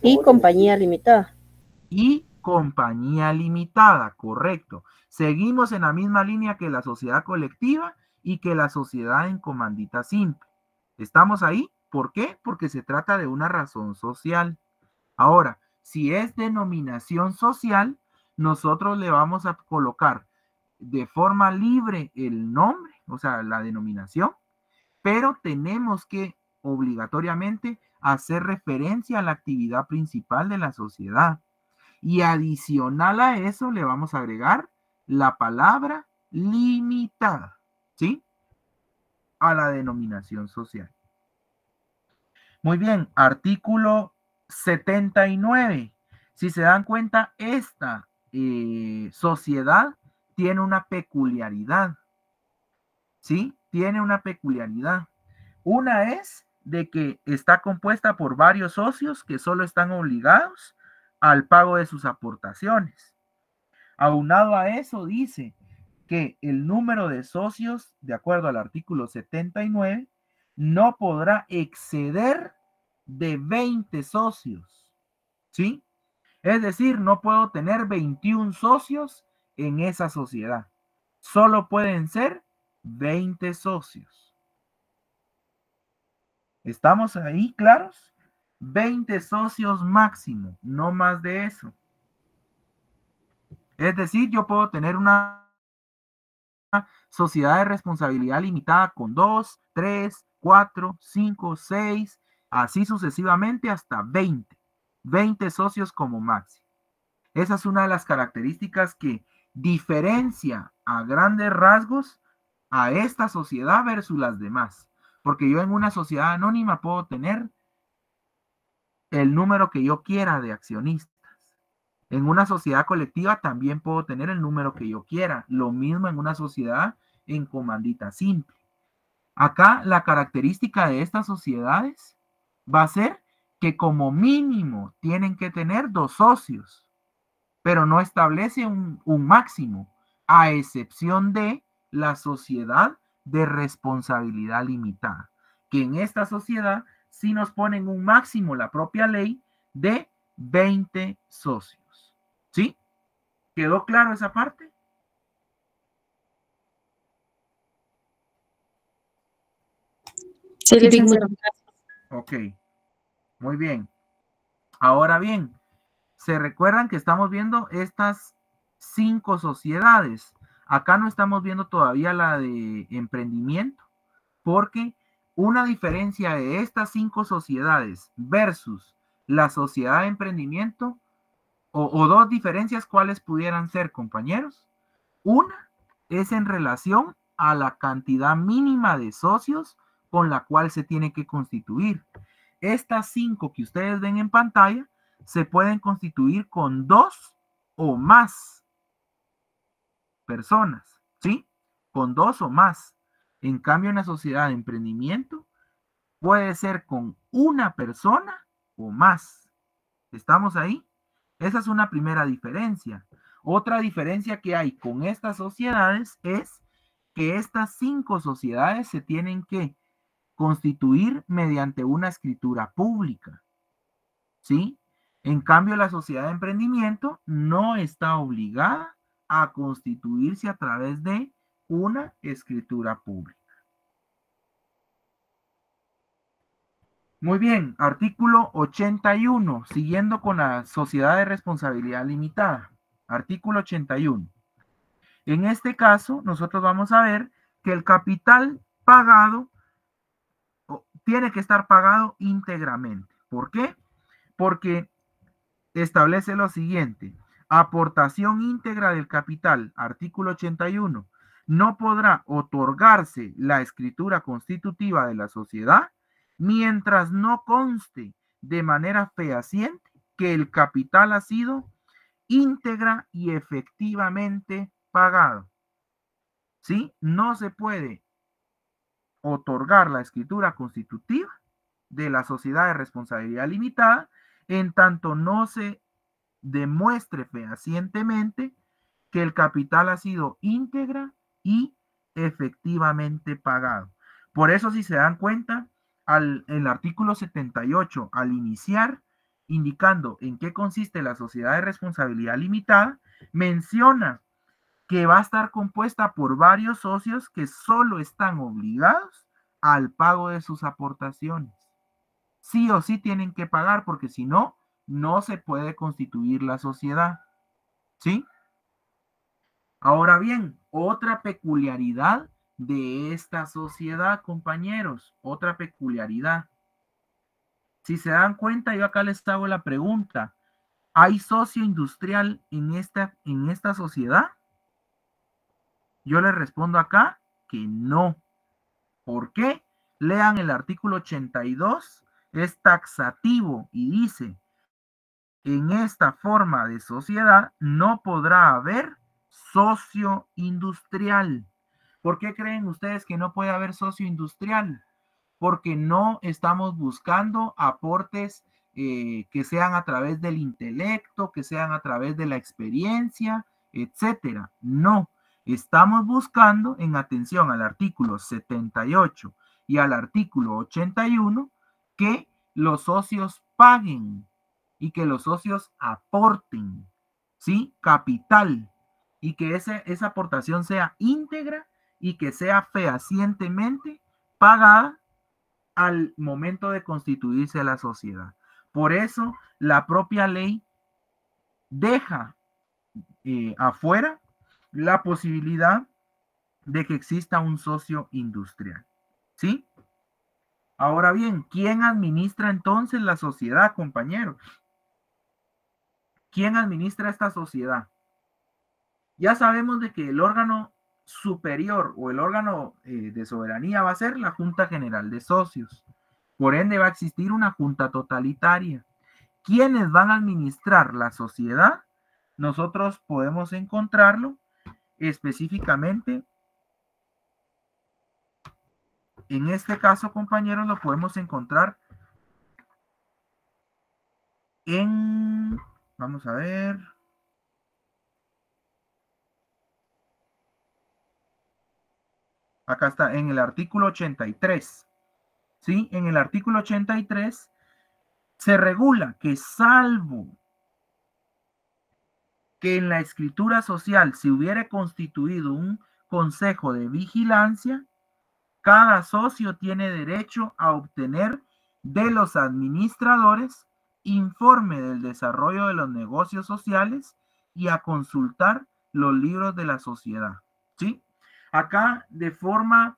Y compañía limitada. Y compañía limitada, correcto. Seguimos en la misma línea que la sociedad colectiva y que la sociedad en comandita simple. ¿Estamos ahí? ¿Por qué? Porque se trata de una razón social. Ahora, si es denominación social, nosotros le vamos a colocar de forma libre el nombre, o sea, la denominación, pero tenemos que obligatoriamente hacer referencia a la actividad principal de la sociedad. Y adicional a eso le vamos a agregar la palabra limitada, ¿sí? A la denominación social. Muy bien, artículo 79. Si se dan cuenta, esta sociedad tiene una peculiaridad, ¿sí? Tiene una peculiaridad. Una es de que está compuesta por varios socios que solo están obligados al pago de sus aportaciones. Aunado a eso, dice que el número de socios, de acuerdo al artículo 79, no podrá exceder de 20 socios, ¿sí? Es decir, no puedo tener 21 socios en esa sociedad. Solo pueden ser 20 socios. ¿Estamos ahí claros? 20 socios máximo, no más de eso. Es decir, yo puedo tener una sociedad de responsabilidad limitada con 2, 3, 4, 5, 6, así sucesivamente hasta 20. 20 socios como máximo. Esa es una de las características que diferencia a grandes rasgos a esta sociedad versus las demás. Porque yo en una sociedad anónima puedo tener el número que yo quiera de accionistas. En una sociedad colectiva también puedo tener el número que yo quiera. Lo mismo en una sociedad en comandita simple. Acá la característica de estas sociedades va a ser que como mínimo tienen que tener 2 socios, pero no establece un máximo, a excepción de la sociedad de responsabilidad limitada, que en esta sociedad sí nos ponen un máximo, la propia ley, de 20 socios. ¿Sí? ¿Quedó claro esa parte? Sí, licenciado. Ok, muy bien. Ahora bien, se recuerdan que estamos viendo estas 5 sociedades. Acá no estamos viendo todavía la de emprendimiento, porque una diferencia de estas 5 sociedades versus la sociedad de emprendimiento, o 2 diferencias, ¿cuáles pudieran ser, compañeros? Una es en relación a la cantidad mínima de socios con la cual se tiene que constituir. Estas 5 que ustedes ven en pantalla se pueden constituir con 2 o más personas, ¿sí? Con 2 o más. En cambio, en la sociedad de emprendimiento puede ser con una persona o más. ¿Estamos ahí? Esa es una primera diferencia. Otra diferencia que hay con estas sociedades es que estas 5 sociedades se tienen que constituir mediante una escritura pública. ¿Sí? En cambio, la sociedad de emprendimiento no está obligada a constituirse a través de una escritura pública. Muy bien, artículo 81, siguiendo con la sociedad de responsabilidad limitada. Artículo 81. En este caso, nosotros vamos a ver que el capital pagado tiene que estar pagado íntegramente. ¿Por qué? Porque establece lo siguiente: aportación íntegra del capital, artículo 81. No podrá otorgarse la escritura constitutiva de la sociedad mientras no conste de manera fehaciente que el capital ha sido íntegra y efectivamente pagado. ¿Sí? No se puede otorgar la escritura constitutiva de la sociedad de responsabilidad limitada en tanto no se demuestre fehacientemente que el capital ha sido íntegra y efectivamente pagado. Por eso, si se dan cuenta, el artículo 78, al iniciar, indicando en qué consiste la sociedad de responsabilidad limitada, menciona que va a estar compuesta por varios socios que solo están obligados al pago de sus aportaciones. Sí o sí tienen que pagar, porque si no, no se puede constituir la sociedad. ¿Sí? Ahora bien, otra peculiaridad de esta sociedad, compañeros, otra peculiaridad. Si se dan cuenta, yo acá les hago la pregunta: ¿hay socio industrial en esta sociedad? Yo les respondo acá que no. ¿Por qué? Lean el artículo 82, es taxativo y dice: en esta forma de sociedad no podrá haber socio industrial. ¿Por qué creen ustedes que no puede haber socio industrial? Porque no estamos buscando aportes que sean a través del intelecto, que sean a través de la experiencia, etcétera. No, estamos buscando, en atención al artículo 78 y al artículo 81, que los socios paguen y que los socios aporten, ¿sí? Capital, y que esa aportación sea íntegra y que sea fehacientemente pagada al momento de constituirse la sociedad. Por eso, la propia ley deja afuera la posibilidad de que exista un socio industrial. ¿Sí? Ahora bien, ¿quién administra entonces la sociedad, compañeros? ¿Quién administra esta sociedad? Ya sabemos de que el órgano superior o el órgano de soberanía va a ser la Junta General de Socios. Por ende, va a existir una junta totalitaria. ¿Quiénes van a administrar la sociedad? nosotros podemos encontrarlo específicamente. En este caso, compañeros, lo podemos encontrar en, vamos a ver, acá está, en el artículo 83, ¿sí? En el artículo 83 se regula que salvo que en la escritura social se hubiera constituido un consejo de vigilancia, cada socio tiene derecho a obtener de los administradores informe del desarrollo de los negocios sociales y a consultar los libros de la sociedad. ¿Sí? Acá, de forma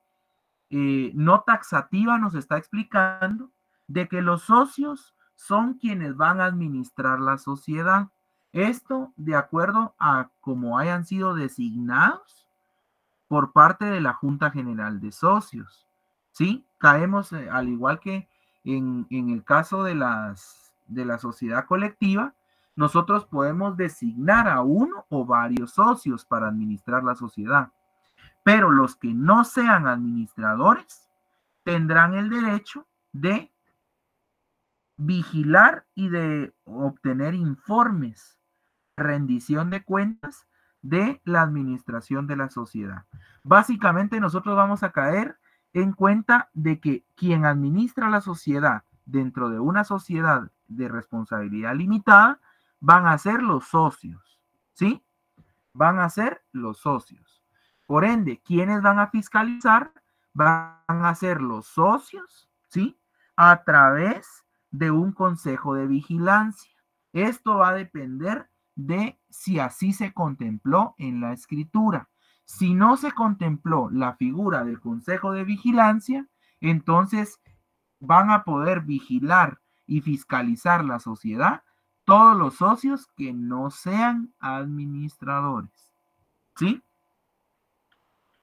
no taxativa, nos está explicando de que los socios son quienes van a administrar la sociedad. Esto de acuerdo a cómo hayan sido designados por parte de la Junta General de Socios. ¿Sí? Caemos, al igual que en el caso de la sociedad colectiva, nosotros podemos designar a uno o varios socios para administrar la sociedad. Pero los que no sean administradores tendrán el derecho de vigilar y de obtener informes, rendición de cuentas de la administración de la sociedad. Básicamente nosotros vamos a caer en cuenta de que quien administra la sociedad dentro de una sociedad de responsabilidad limitada van a ser los socios, ¿sí? Van a ser los socios. Por ende, ¿quiénes van a fiscalizar? Van a ser los socios, ¿sí? A través de un consejo de vigilancia. Esto va a depender de si así se contempló en la escritura. Si no se contempló la figura del consejo de vigilancia, entonces van a poder vigilar y fiscalizar la sociedad todos los socios que no sean administradores. ¿Sí?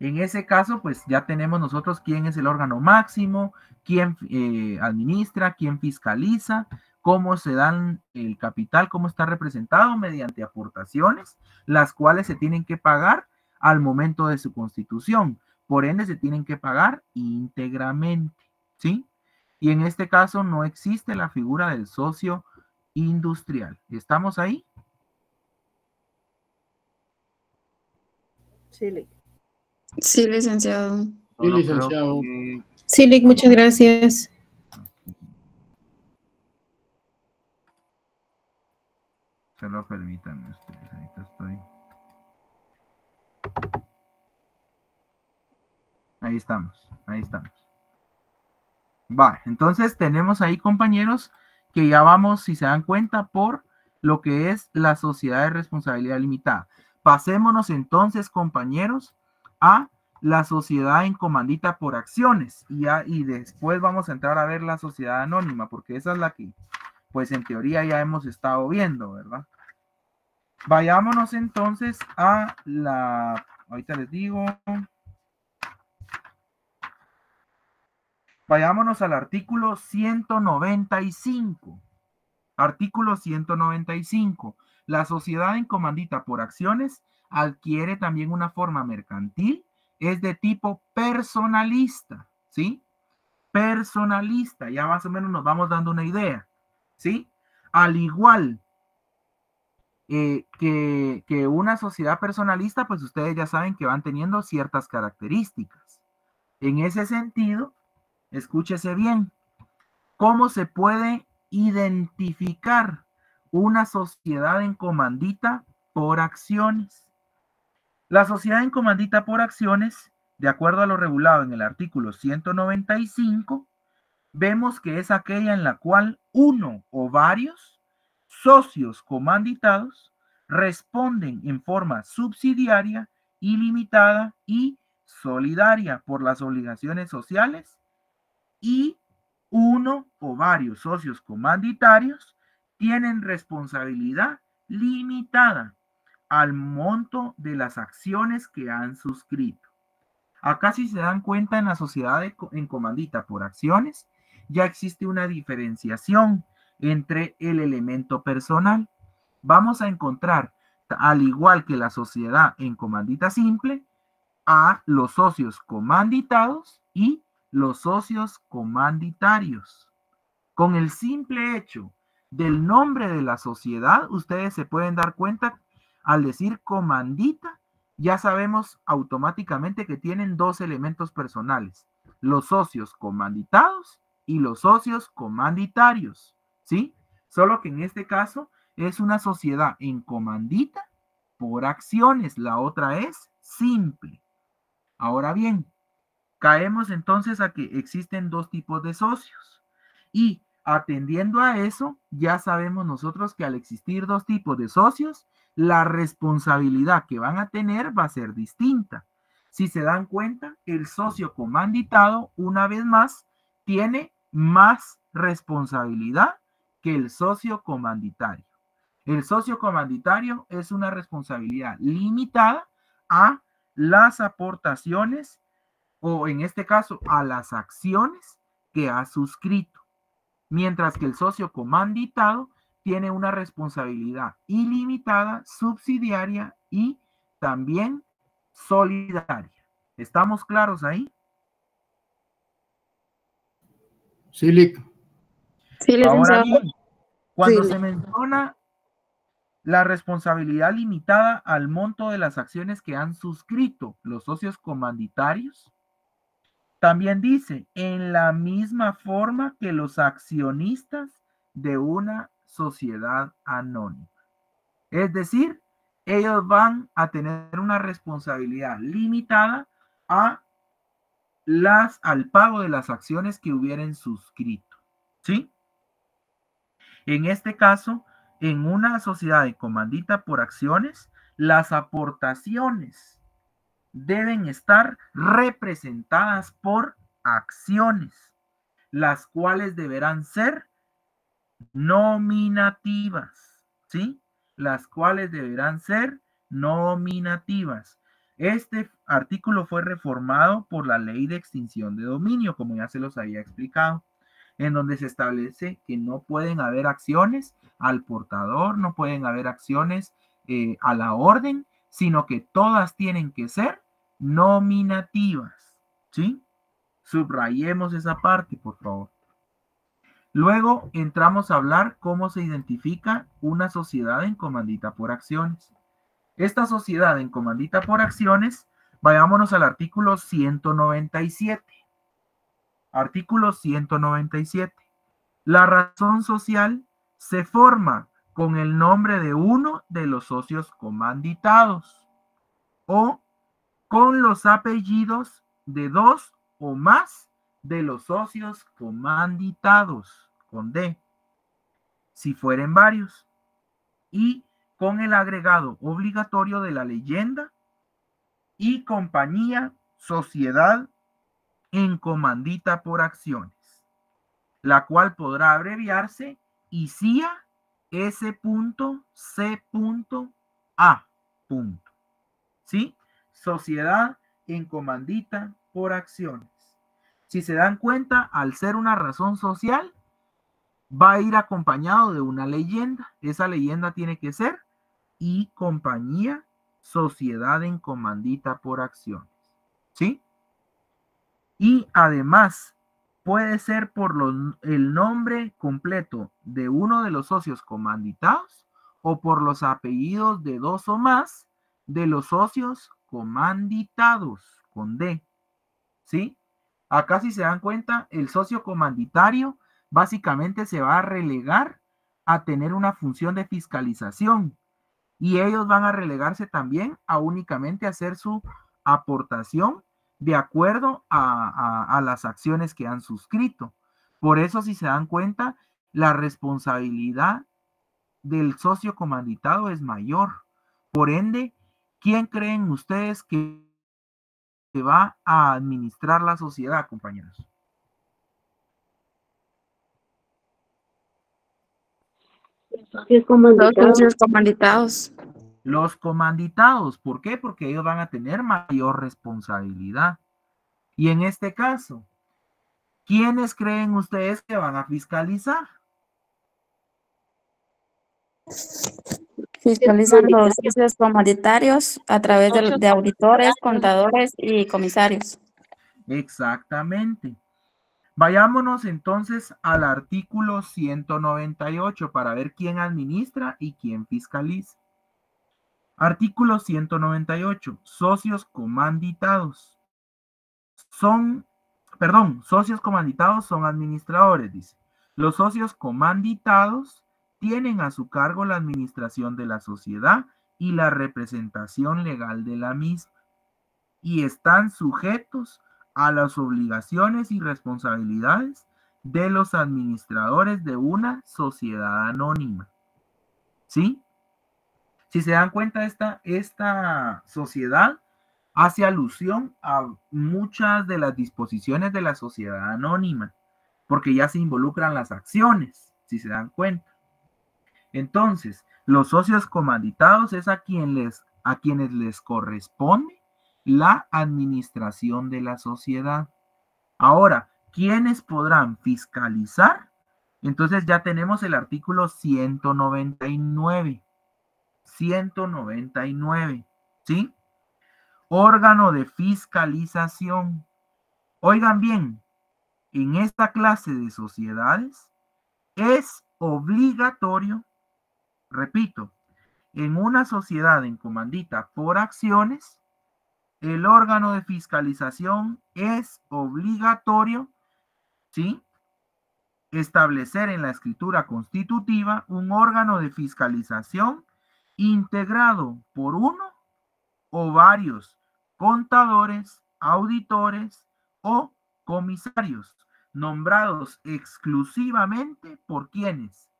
En ese caso, pues ya tenemos nosotros quién es el órgano máximo, quién administra, quién fiscaliza, cómo se dan el capital, cómo está representado mediante aportaciones, las cuales se tienen que pagar al momento de su constitución. Por ende, se tienen que pagar íntegramente, ¿sí? Y en este caso no existe la figura del socio industrial. ¿Estamos ahí? Sí, Sí, licenciado. Sí, licenciado. sí, Lick, muchas gracias. Solo permítanme ustedes, ahorita estoy. Ahí estamos, ahí estamos. Va, entonces tenemos ahí, compañeros, que ya vamos, si se dan cuenta, por lo que es la sociedad de responsabilidad limitada. Pasémonos entonces, compañeros, a la sociedad en comandita por acciones y después vamos a entrar a ver la sociedad anónima, porque esa es la que, pues en teoría ya hemos estado viendo, ¿verdad? Vayámonos entonces a la, ahorita les digo, vayámonos al artículo 195. Artículo 195. La sociedad en comandita por acciones adquiere también una forma mercantil, es de tipo personalista, ¿sí? Personalista, ya más o menos nos vamos dando una idea, ¿sí? Al igual que una sociedad personalista, pues ustedes ya saben que van teniendo ciertas características. En ese sentido, escúchese bien, ¿cómo se puede identificar una sociedad en comandita por acciones? La sociedad en comandita por acciones, de acuerdo a lo regulado en el artículo 195, vemos que es aquella en la cual uno o varios socios comanditados responden en forma subsidiaria, ilimitada y solidaria por las obligaciones sociales y uno o varios socios comanditarios tienen responsabilidad limitada al monto de las acciones que han suscrito. Acá, si se dan cuenta, en la sociedad en comandita por acciones, ya existe una diferenciación entre el elemento personal. Vamos a encontrar al igual que la sociedad en comandita simple, a los socios comanditados y los socios comanditarios. Con el simple hecho del nombre de la sociedad, ustedes se pueden dar cuenta, al decir comandita, ya sabemos automáticamente que tienen dos elementos personales, los socios comanditados y los socios comanditarios, ¿sí? Solo que en este caso es una sociedad en comandita por acciones, la otra es simple. Ahora bien, caemos entonces a que existen dos tipos de socios y atendiendo a eso, ya sabemos nosotros que al existir dos tipos de socios, la responsabilidad que van a tener va a ser distinta. Si se dan cuenta, el socio comanditado, una vez más, tiene más responsabilidad que el socio comanditario. El socio comanditario es una responsabilidad limitada a las aportaciones o en este caso a las acciones que ha suscrito, mientras que el socio comanditado tiene una responsabilidad ilimitada, subsidiaria y también solidaria. ¿Estamos claros ahí? Sí, Lic. Sí, Ahora licenciado. bien, cuando Sí. se menciona la responsabilidad limitada al monto de las acciones que han suscrito los socios comanditarios, también dice, en la misma forma que los accionistas de una sociedad anónima. Es decir, ellos van a tener una responsabilidad limitada al pago de las acciones que hubieran suscrito. ¿Sí? En este caso, en una sociedad de comandita por acciones, las aportaciones deben estar representadas por acciones, las cuales deberán ser nominativas, ¿sí? Las cuales deberán ser nominativas. Este artículo fue reformado por la Ley de Extinción de Dominio, como ya se los había explicado, en donde se establece que no pueden haber acciones al portador, no pueden haber acciones a la orden, sino que todas tienen que ser nominativas, ¿sí? Subrayemos esa parte, por favor. Luego entramos a hablar cómo se identifica una sociedad en comandita por acciones. Esta sociedad en comandita por acciones, vayámonos al artículo 197. Artículo 197. La razón social se forma con el nombre de uno de los socios comanditados o con los apellidos de dos o más de los socios comanditados, con D, si fueren varios, y con el agregado obligatorio de la leyenda y compañía, sociedad en comandita por acciones, la cual podrá abreviarse ICIA S.C.A. ¿Sí? Sociedad en comandita por acciones. Si se dan cuenta, al ser una razón social, va a ir acompañado de una leyenda. Esa leyenda tiene que ser y compañía, sociedad en comandita por acciones. ¿Sí? Y además puede ser por el nombre completo de uno de los socios comanditados o por los apellidos de dos o más de los socios comanditados, con D. ¿Sí? Acá, si se dan cuenta, el socio comanditario básicamente se va a relegar a tener una función de fiscalización y ellos van a relegarse también a únicamente hacer su aportación de acuerdo a las acciones que han suscrito. Por eso, si se dan cuenta, la responsabilidad del socio comanditado es mayor. Por ende, ¿quién creen ustedes que va a administrar la sociedad, compañeros? Los socios comanditados. Los comanditados. ¿Por qué? Porque ellos van a tener mayor responsabilidad. Y en este caso, ¿quiénes creen ustedes que van a fiscalizar? Fiscalizan los socios comunitarios a través de auditores, contadores y comisarios. Exactamente. Vayámonos entonces al artículo 198 para ver quién administra y quién fiscaliza. Artículo 198. Socios comanditados. Socios comanditados son administradores, dice. Los socios comanditados tienen a su cargo la administración de la sociedad y la representación legal de la misma, y están sujetos a las obligaciones y responsabilidades de los administradores de una sociedad anónima. ¿Sí? Si se dan cuenta, esta sociedad hace alusión a muchas de las disposiciones de la sociedad anónima, porque ya se involucran las acciones, si se dan cuenta. Entonces, los socios comanditados es a quienes les corresponde la administración de la sociedad. Ahora, ¿quiénes podrán fiscalizar? Entonces ya tenemos el artículo 199. 199, ¿sí? Órgano de fiscalización. Oigan bien, en esta clase de sociedades es obligatorio, repito, en una sociedad en comandita por acciones, el órgano de fiscalización es obligatorio, ¿sí? Establecer en la escritura constitutiva un órgano de fiscalización integrado por uno o varios contadores, auditores o comisarios, nombrados exclusivamente por quienes,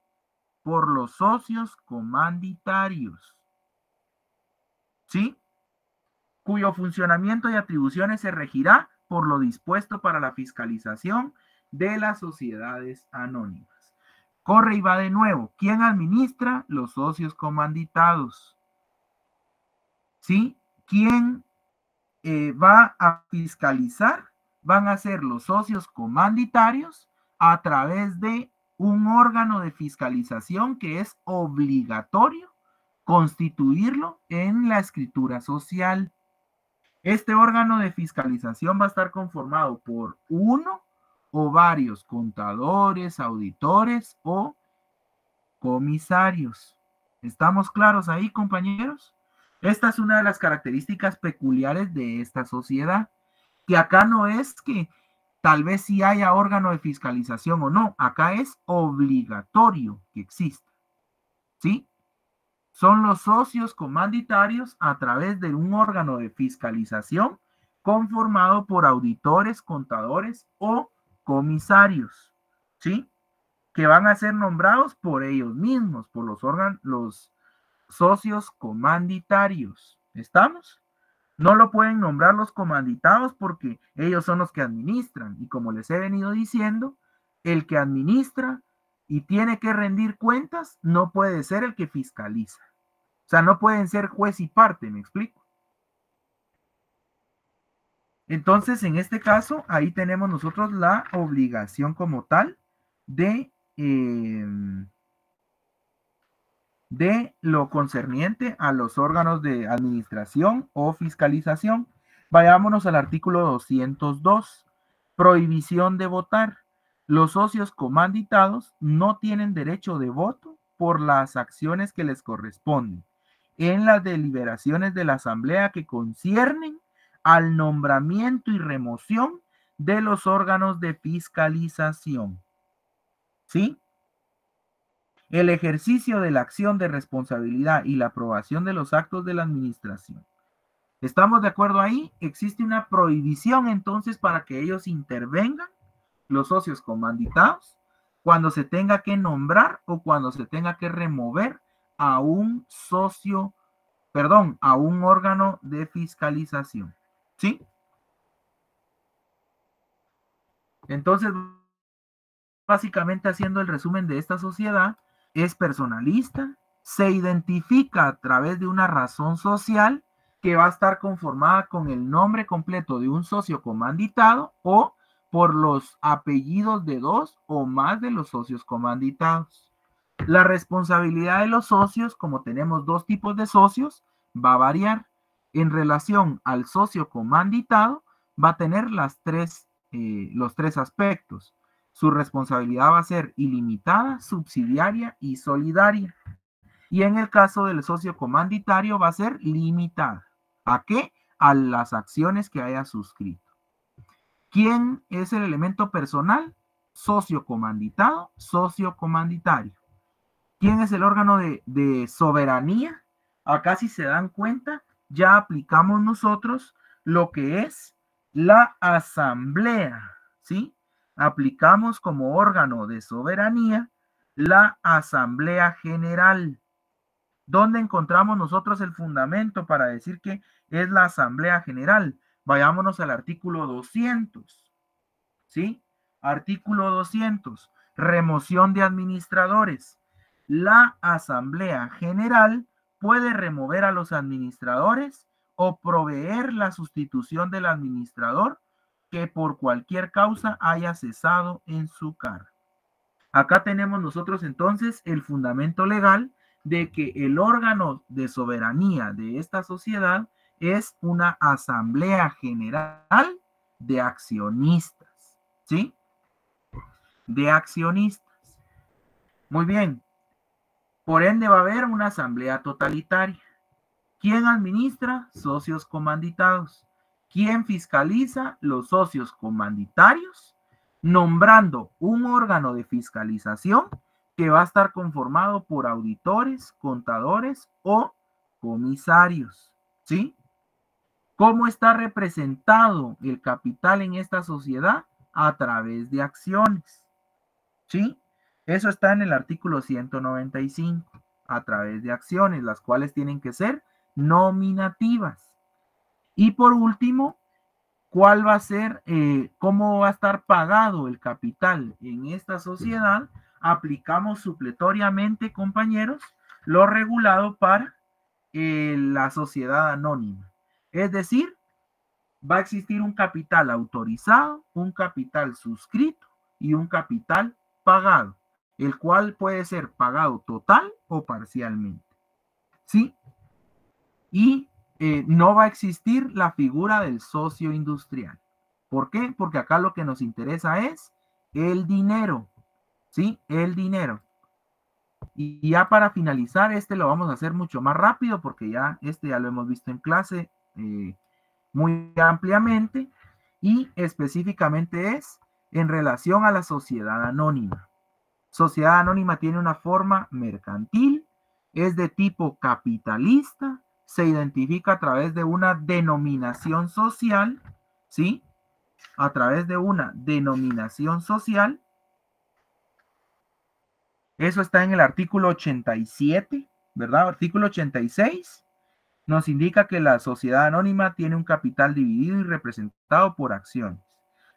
por los socios comanditarios, ¿sí? Cuyo funcionamiento y atribuciones se regirá por lo dispuesto para la fiscalización de las sociedades anónimas. Corre y va de nuevo. ¿Quién administra? Los socios comanditados. ¿Sí? ¿Quién va a fiscalizar? Van a ser los socios comanditarios a través de un órgano de fiscalización que es obligatorio constituirlo en la escritura social. Este órgano de fiscalización va a estar conformado por uno o varios contadores, auditores o comisarios. ¿Estamos claros ahí, compañeros? Esta es una de las características peculiares de esta sociedad, que acá no es que tal vez sí haya órgano de fiscalización o no, acá es obligatorio que exista, ¿sí? Son los socios comanditarios a través de un órgano de fiscalización conformado por auditores, contadores o comisarios, ¿sí? Que van a ser nombrados por ellos mismos, por los socios comanditarios. ¿Estamos? No lo pueden nombrar los comanditados porque ellos son los que administran. Y como les he venido diciendo, el que administra y tiene que rendir cuentas no puede ser el que fiscaliza. O sea, no pueden ser juez y parte, ¿me explico? Entonces, en este caso, ahí tenemos nosotros la obligación como tal de lo concerniente a los órganos de administración o fiscalización. Vayámonos al artículo 202. Prohibición de votar. Los socios comanditados no tienen derecho de voto por las acciones que les corresponden en las deliberaciones de la asamblea que conciernen al nombramiento y remoción de los órganos de fiscalización. ¿Sí? El ejercicio de la acción de responsabilidad y la aprobación de los actos de la administración. ¿Estamos de acuerdo ahí? Existe una prohibición entonces para que ellos intervengan, los socios comanditados, cuando se tenga que nombrar o cuando se tenga que remover a un a un órgano de fiscalización. ¿Sí? Entonces, básicamente haciendo el resumen de esta sociedad, es personalista, se identifica a través de una razón social que va a estar conformada con el nombre completo de un socio comanditado o por los apellidos de dos o más de los socios comanditados. La responsabilidad de los socios, como tenemos dos tipos de socios, va a variar. En relación al socio comanditado, va a tener los tres aspectos. Su responsabilidad va a ser ilimitada, subsidiaria y solidaria. Y en el caso del socio comanditario va a ser limitada. ¿A qué? A las acciones que haya suscrito. ¿Quién es el elemento personal? Socio comanditado, socio comanditario. ¿Quién es el órgano de soberanía? Acá, si se dan cuenta, ya aplicamos nosotros lo que es la asamblea, ¿sí? Aplicamos como órgano de soberanía la Asamblea General. ¿Dónde encontramos nosotros el fundamento para decir que es la Asamblea General? Vayámonos al artículo 200, ¿sí? Artículo 200, remoción de administradores. La Asamblea General puede remover a los administradores o proveer la sustitución del administrador que por cualquier causa haya cesado en su cargo. Acá tenemos nosotros entonces el fundamento legal de que el órgano de soberanía de esta sociedad es una Asamblea General de accionistas, ¿sí? De accionistas. Muy bien. Por ende va a haber una asamblea totalitaria. ¿Quién administra? Socios comanditados. ¿Quién fiscaliza? Los socios comanditarios, nombrando un órgano de fiscalización que va a estar conformado por auditores, contadores o comisarios, ¿sí? ¿Cómo está representado el capital en esta sociedad? A través de acciones, ¿sí? Eso está en el artículo 195, a través de acciones, las cuales tienen que ser nominativas. Y por último, ¿cuál va a ser, cómo va a estar pagado el capital en esta sociedad? Aplicamos supletoriamente, compañeros, lo regulado para la sociedad anónima. Es decir, va a existir un capital autorizado, un capital suscrito y un capital pagado, el cual puede ser pagado total o parcialmente, ¿sí? Y no va a existir la figura del socio industrial. ¿Por qué? Porque acá lo que nos interesa es el dinero, ¿sí? El dinero. Y ya para finalizar, lo vamos a hacer mucho más rápido porque ya lo hemos visto en clase muy ampliamente y específicamente es en relación a la sociedad anónima. Sociedad anónima tiene una forma mercantil, es de tipo capitalista, se identifica a través de una denominación social, ¿sí? A través de una denominación social. Eso está en el artículo 87, ¿verdad? Artículo 86 nos indica que la sociedad anónima tiene un capital dividido y representado por acciones.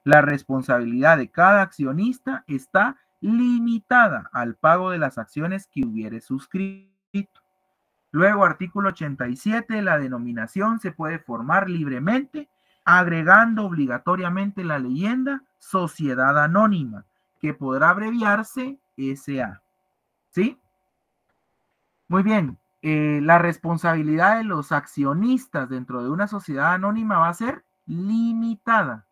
La responsabilidad de cada accionista está limitada al pago de las acciones que hubiere suscrito. Luego, artículo 87, la denominación se puede formar libremente, agregando obligatoriamente la leyenda Sociedad Anónima, que podrá abreviarse SA. ¿Sí? Muy bien. La responsabilidad de los accionistas dentro de una sociedad anónima va a ser limitada.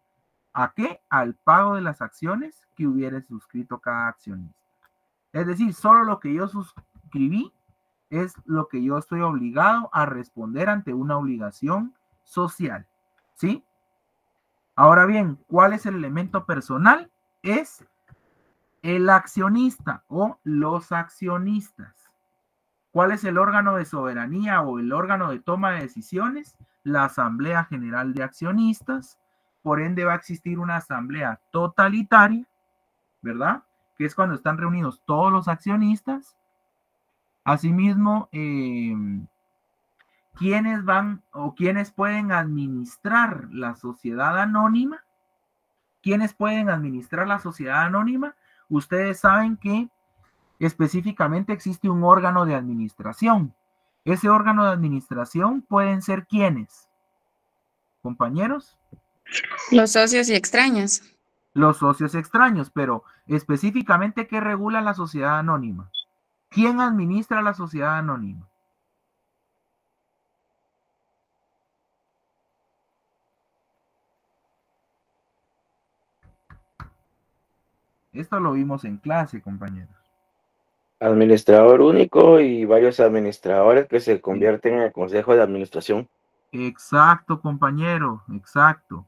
¿A qué? Al pago de las acciones que hubiere suscrito cada accionista. Es decir, solo lo que yo suscribí es lo que yo estoy obligado a responder ante una obligación social. ¿Sí? Ahora bien, ¿cuál es el elemento personal? Es el accionista o los accionistas. ¿Cuál es el órgano de soberanía o el órgano de toma de decisiones? La Asamblea General de Accionistas. Por ende va a existir una asamblea totalitaria, ¿verdad? Que es cuando están reunidos todos los accionistas. Asimismo, ¿quiénes van o quiénes pueden administrar la sociedad anónima? ¿Quiénes pueden administrar la sociedad anónima? Ustedes saben que específicamente existe un órgano de administración. Ese órgano de administración pueden ser ¿quiénes? ¿Compañeros? Los socios y extraños. Los socios extraños, pero específicamente, ¿qué regula la sociedad anónima? ¿Quién administra la sociedad anónima? Esto lo vimos en clase, compañeros. Administrador único y varios administradores que se convierten en el consejo de administración. Exacto, compañero, exacto.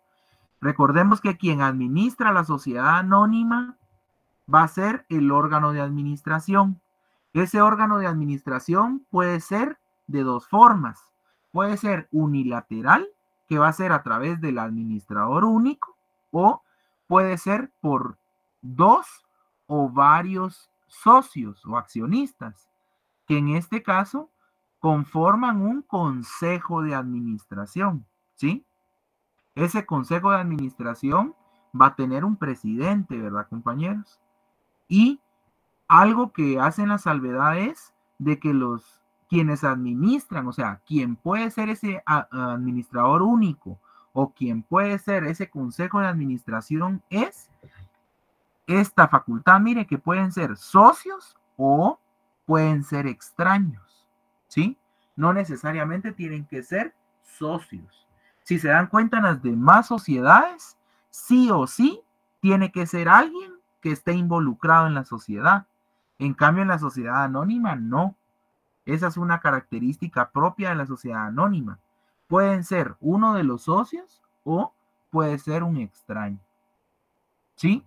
Recordemos que quien administra la sociedad anónima va a ser el órgano de administración. Ese órgano de administración puede ser de dos formas. Puede ser unilateral, que va a ser a través del administrador único, o puede ser por dos o varios socios o accionistas, que en este caso conforman un consejo de administración, ¿sí? Ese consejo de administración va a tener un presidente, ¿verdad, compañeros? Y algo que hacen la salvedad es de que quienes administran, o sea, quien puede ser ese administrador único o quien puede ser ese consejo de administración es esta facultad, mire, que pueden ser socios o pueden ser extraños, ¿sí? No necesariamente tienen que ser socios. Si se dan cuenta en las demás sociedades, sí o sí tiene que ser alguien que esté involucrado en la sociedad. En cambio, en la sociedad anónima, no. Esa es una característica propia de la sociedad anónima. Pueden ser uno de los socios o puede ser un extraño, ¿sí?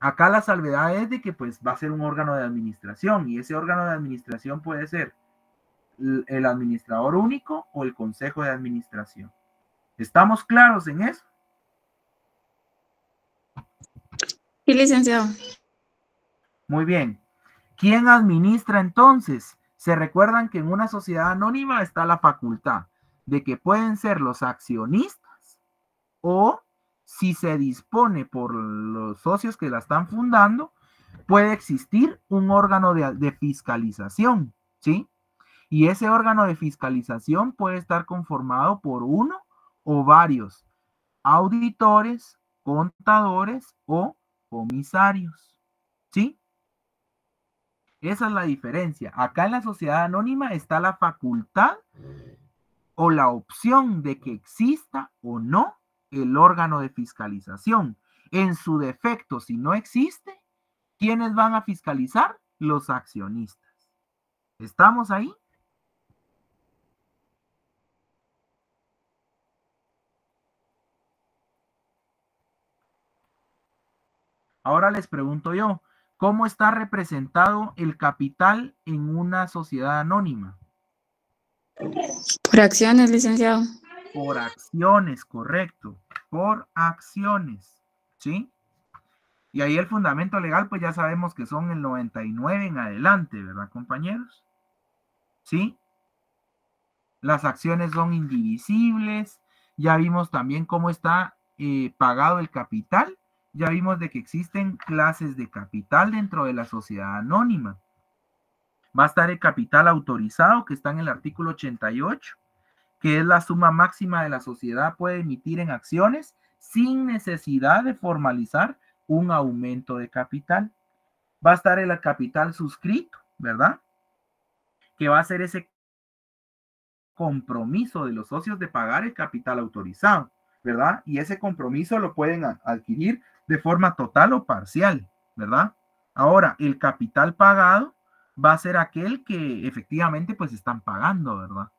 Acá la salvedad es de que pues va a ser un órgano de administración y ese órgano de administración puede ser el administrador único o el consejo de administración. ¿Estamos claros en eso? Sí, licenciado. Muy bien. ¿Quién administra entonces? Se recuerdan que en una sociedad anónima está la facultad de que pueden ser los accionistas o si se dispone por los socios que la están fundando, puede existir un órgano de fiscalización, ¿sí? Y ese órgano de fiscalización puede estar conformado por uno o varios auditores, contadores o comisarios, ¿sí? Esa es la diferencia. Acá en la sociedad anónima está la facultad o la opción de que exista o no el órgano de fiscalización. En su defecto, si no existe, ¿quiénes van a fiscalizar? Los accionistas. ¿Estamos ahí? Ahora les pregunto yo, ¿cómo está representado el capital en una sociedad anónima? Por acciones, licenciado. Por acciones, correcto. Por acciones, ¿sí? Y ahí el fundamento legal, pues ya sabemos que son el 99 en adelante, ¿verdad, compañeros? ¿Sí? Las acciones son indivisibles. Ya vimos también cómo está pagado el capital. Ya vimos de que existen clases de capital dentro de la sociedad anónima. Va a estar el capital autorizado, que está en el artículo 88, que es la suma máxima de la sociedad puede emitir en acciones sin necesidad de formalizar un aumento de capital. Va a estar el capital suscrito, ¿verdad? Que va a ser ese compromiso de los socios de pagar el capital autorizado, ¿verdad? Y ese compromiso lo pueden adquirir de forma total o parcial, ¿verdad? Ahora, el capital pagado va a ser aquel que efectivamente pues están pagando, ¿verdad?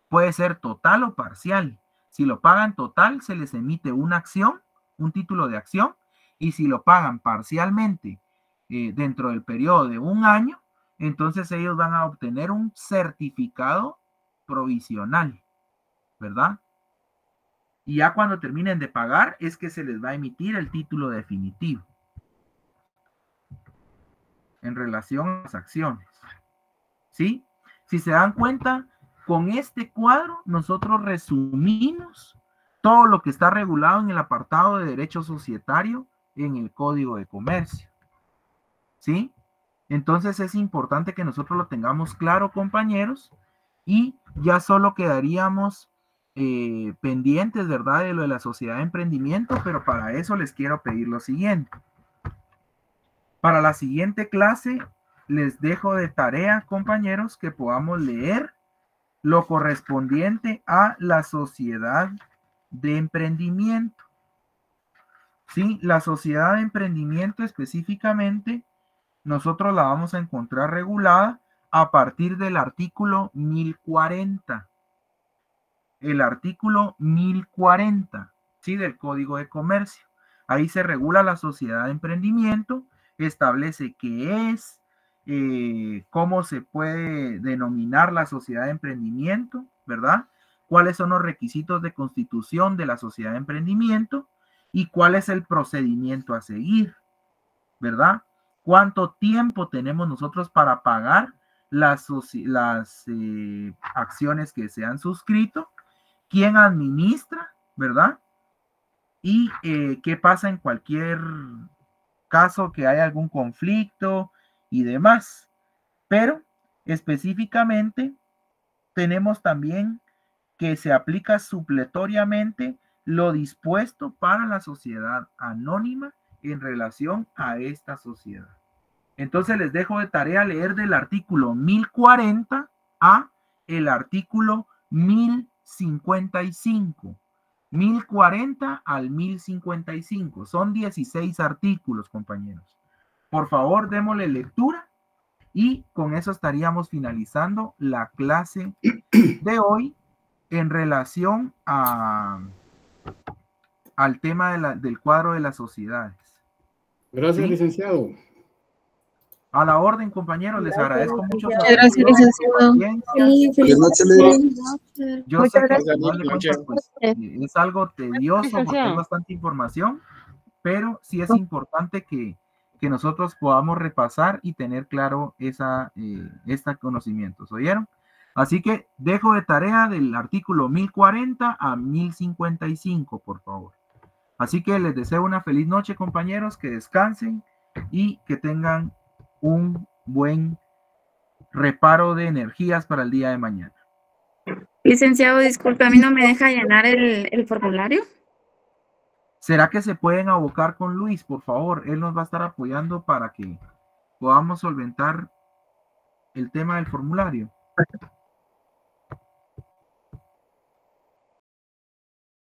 Puede ser total o parcial. Si lo pagan total, se les emite una acción, un título de acción, y si lo pagan parcialmente dentro del periodo de un año, entonces ellos van a obtener un certificado provisional, ¿verdad? Y ya cuando terminen de pagar es que se les va a emitir el título definitivo en relación a las acciones, ¿sí? Si se dan cuenta, con este cuadro nosotros resumimos todo lo que está regulado en el apartado de derecho societario en el Código de Comercio, ¿sí? Entonces es importante que nosotros lo tengamos claro, compañeros, y ya solo quedaríamos pendientes, ¿verdad?, de lo de la sociedad de emprendimiento, pero para eso les quiero pedir lo siguiente. Para la siguiente clase les dejo de tarea, compañeros, que podamos leer lo correspondiente a la sociedad de emprendimiento. Sí, la sociedad de emprendimiento específicamente, nosotros la vamos a encontrar regulada a partir del artículo 1040. El artículo 1040, ¿sí? Del Código de Comercio. Ahí se regula la sociedad de emprendimiento, establece qué es, cómo se puede denominar la sociedad de emprendimiento, ¿verdad? Cuáles son los requisitos de constitución de la sociedad de emprendimiento y cuál es el procedimiento a seguir, ¿verdad? ¿Cuánto tiempo tenemos nosotros para pagar las acciones que se han suscrito? ¿Quién administra, verdad? Y qué pasa en cualquier caso que haya algún conflicto y demás. Pero específicamente tenemos también que se aplica supletoriamente lo dispuesto para la sociedad anónima en relación a esta sociedad. Entonces les dejo de tarea leer del artículo 1040 a el artículo 1055. 1040 al 1055. Son 16 artículos, compañeros. Por favor, démosle lectura y con eso estaríamos finalizando la clase de hoy en relación al tema del cuadro de las sociedades. Gracias, ¿Sí? licenciado. A la orden, compañeros, les agradezco mucho. Gracias, licenciado. Buenas noches. Yo sé que al gracias. final de cuentas, pues, es algo tedioso porque es bastante información, pero sí es importante que nosotros podamos repasar y tener claro este conocimientos, ¿oyeron? Así que dejo de tarea del artículo 1040 a 1055, por favor. Así que les deseo una feliz noche, compañeros, que descansen y que tengan un buen reparo de energías para el día de mañana. Licenciado, disculpe, ¿a mí no me deja llenar el formulario? ¿Será que se pueden abocar con Luis, por favor? Él nos va a estar apoyando para que podamos solventar el tema del formulario.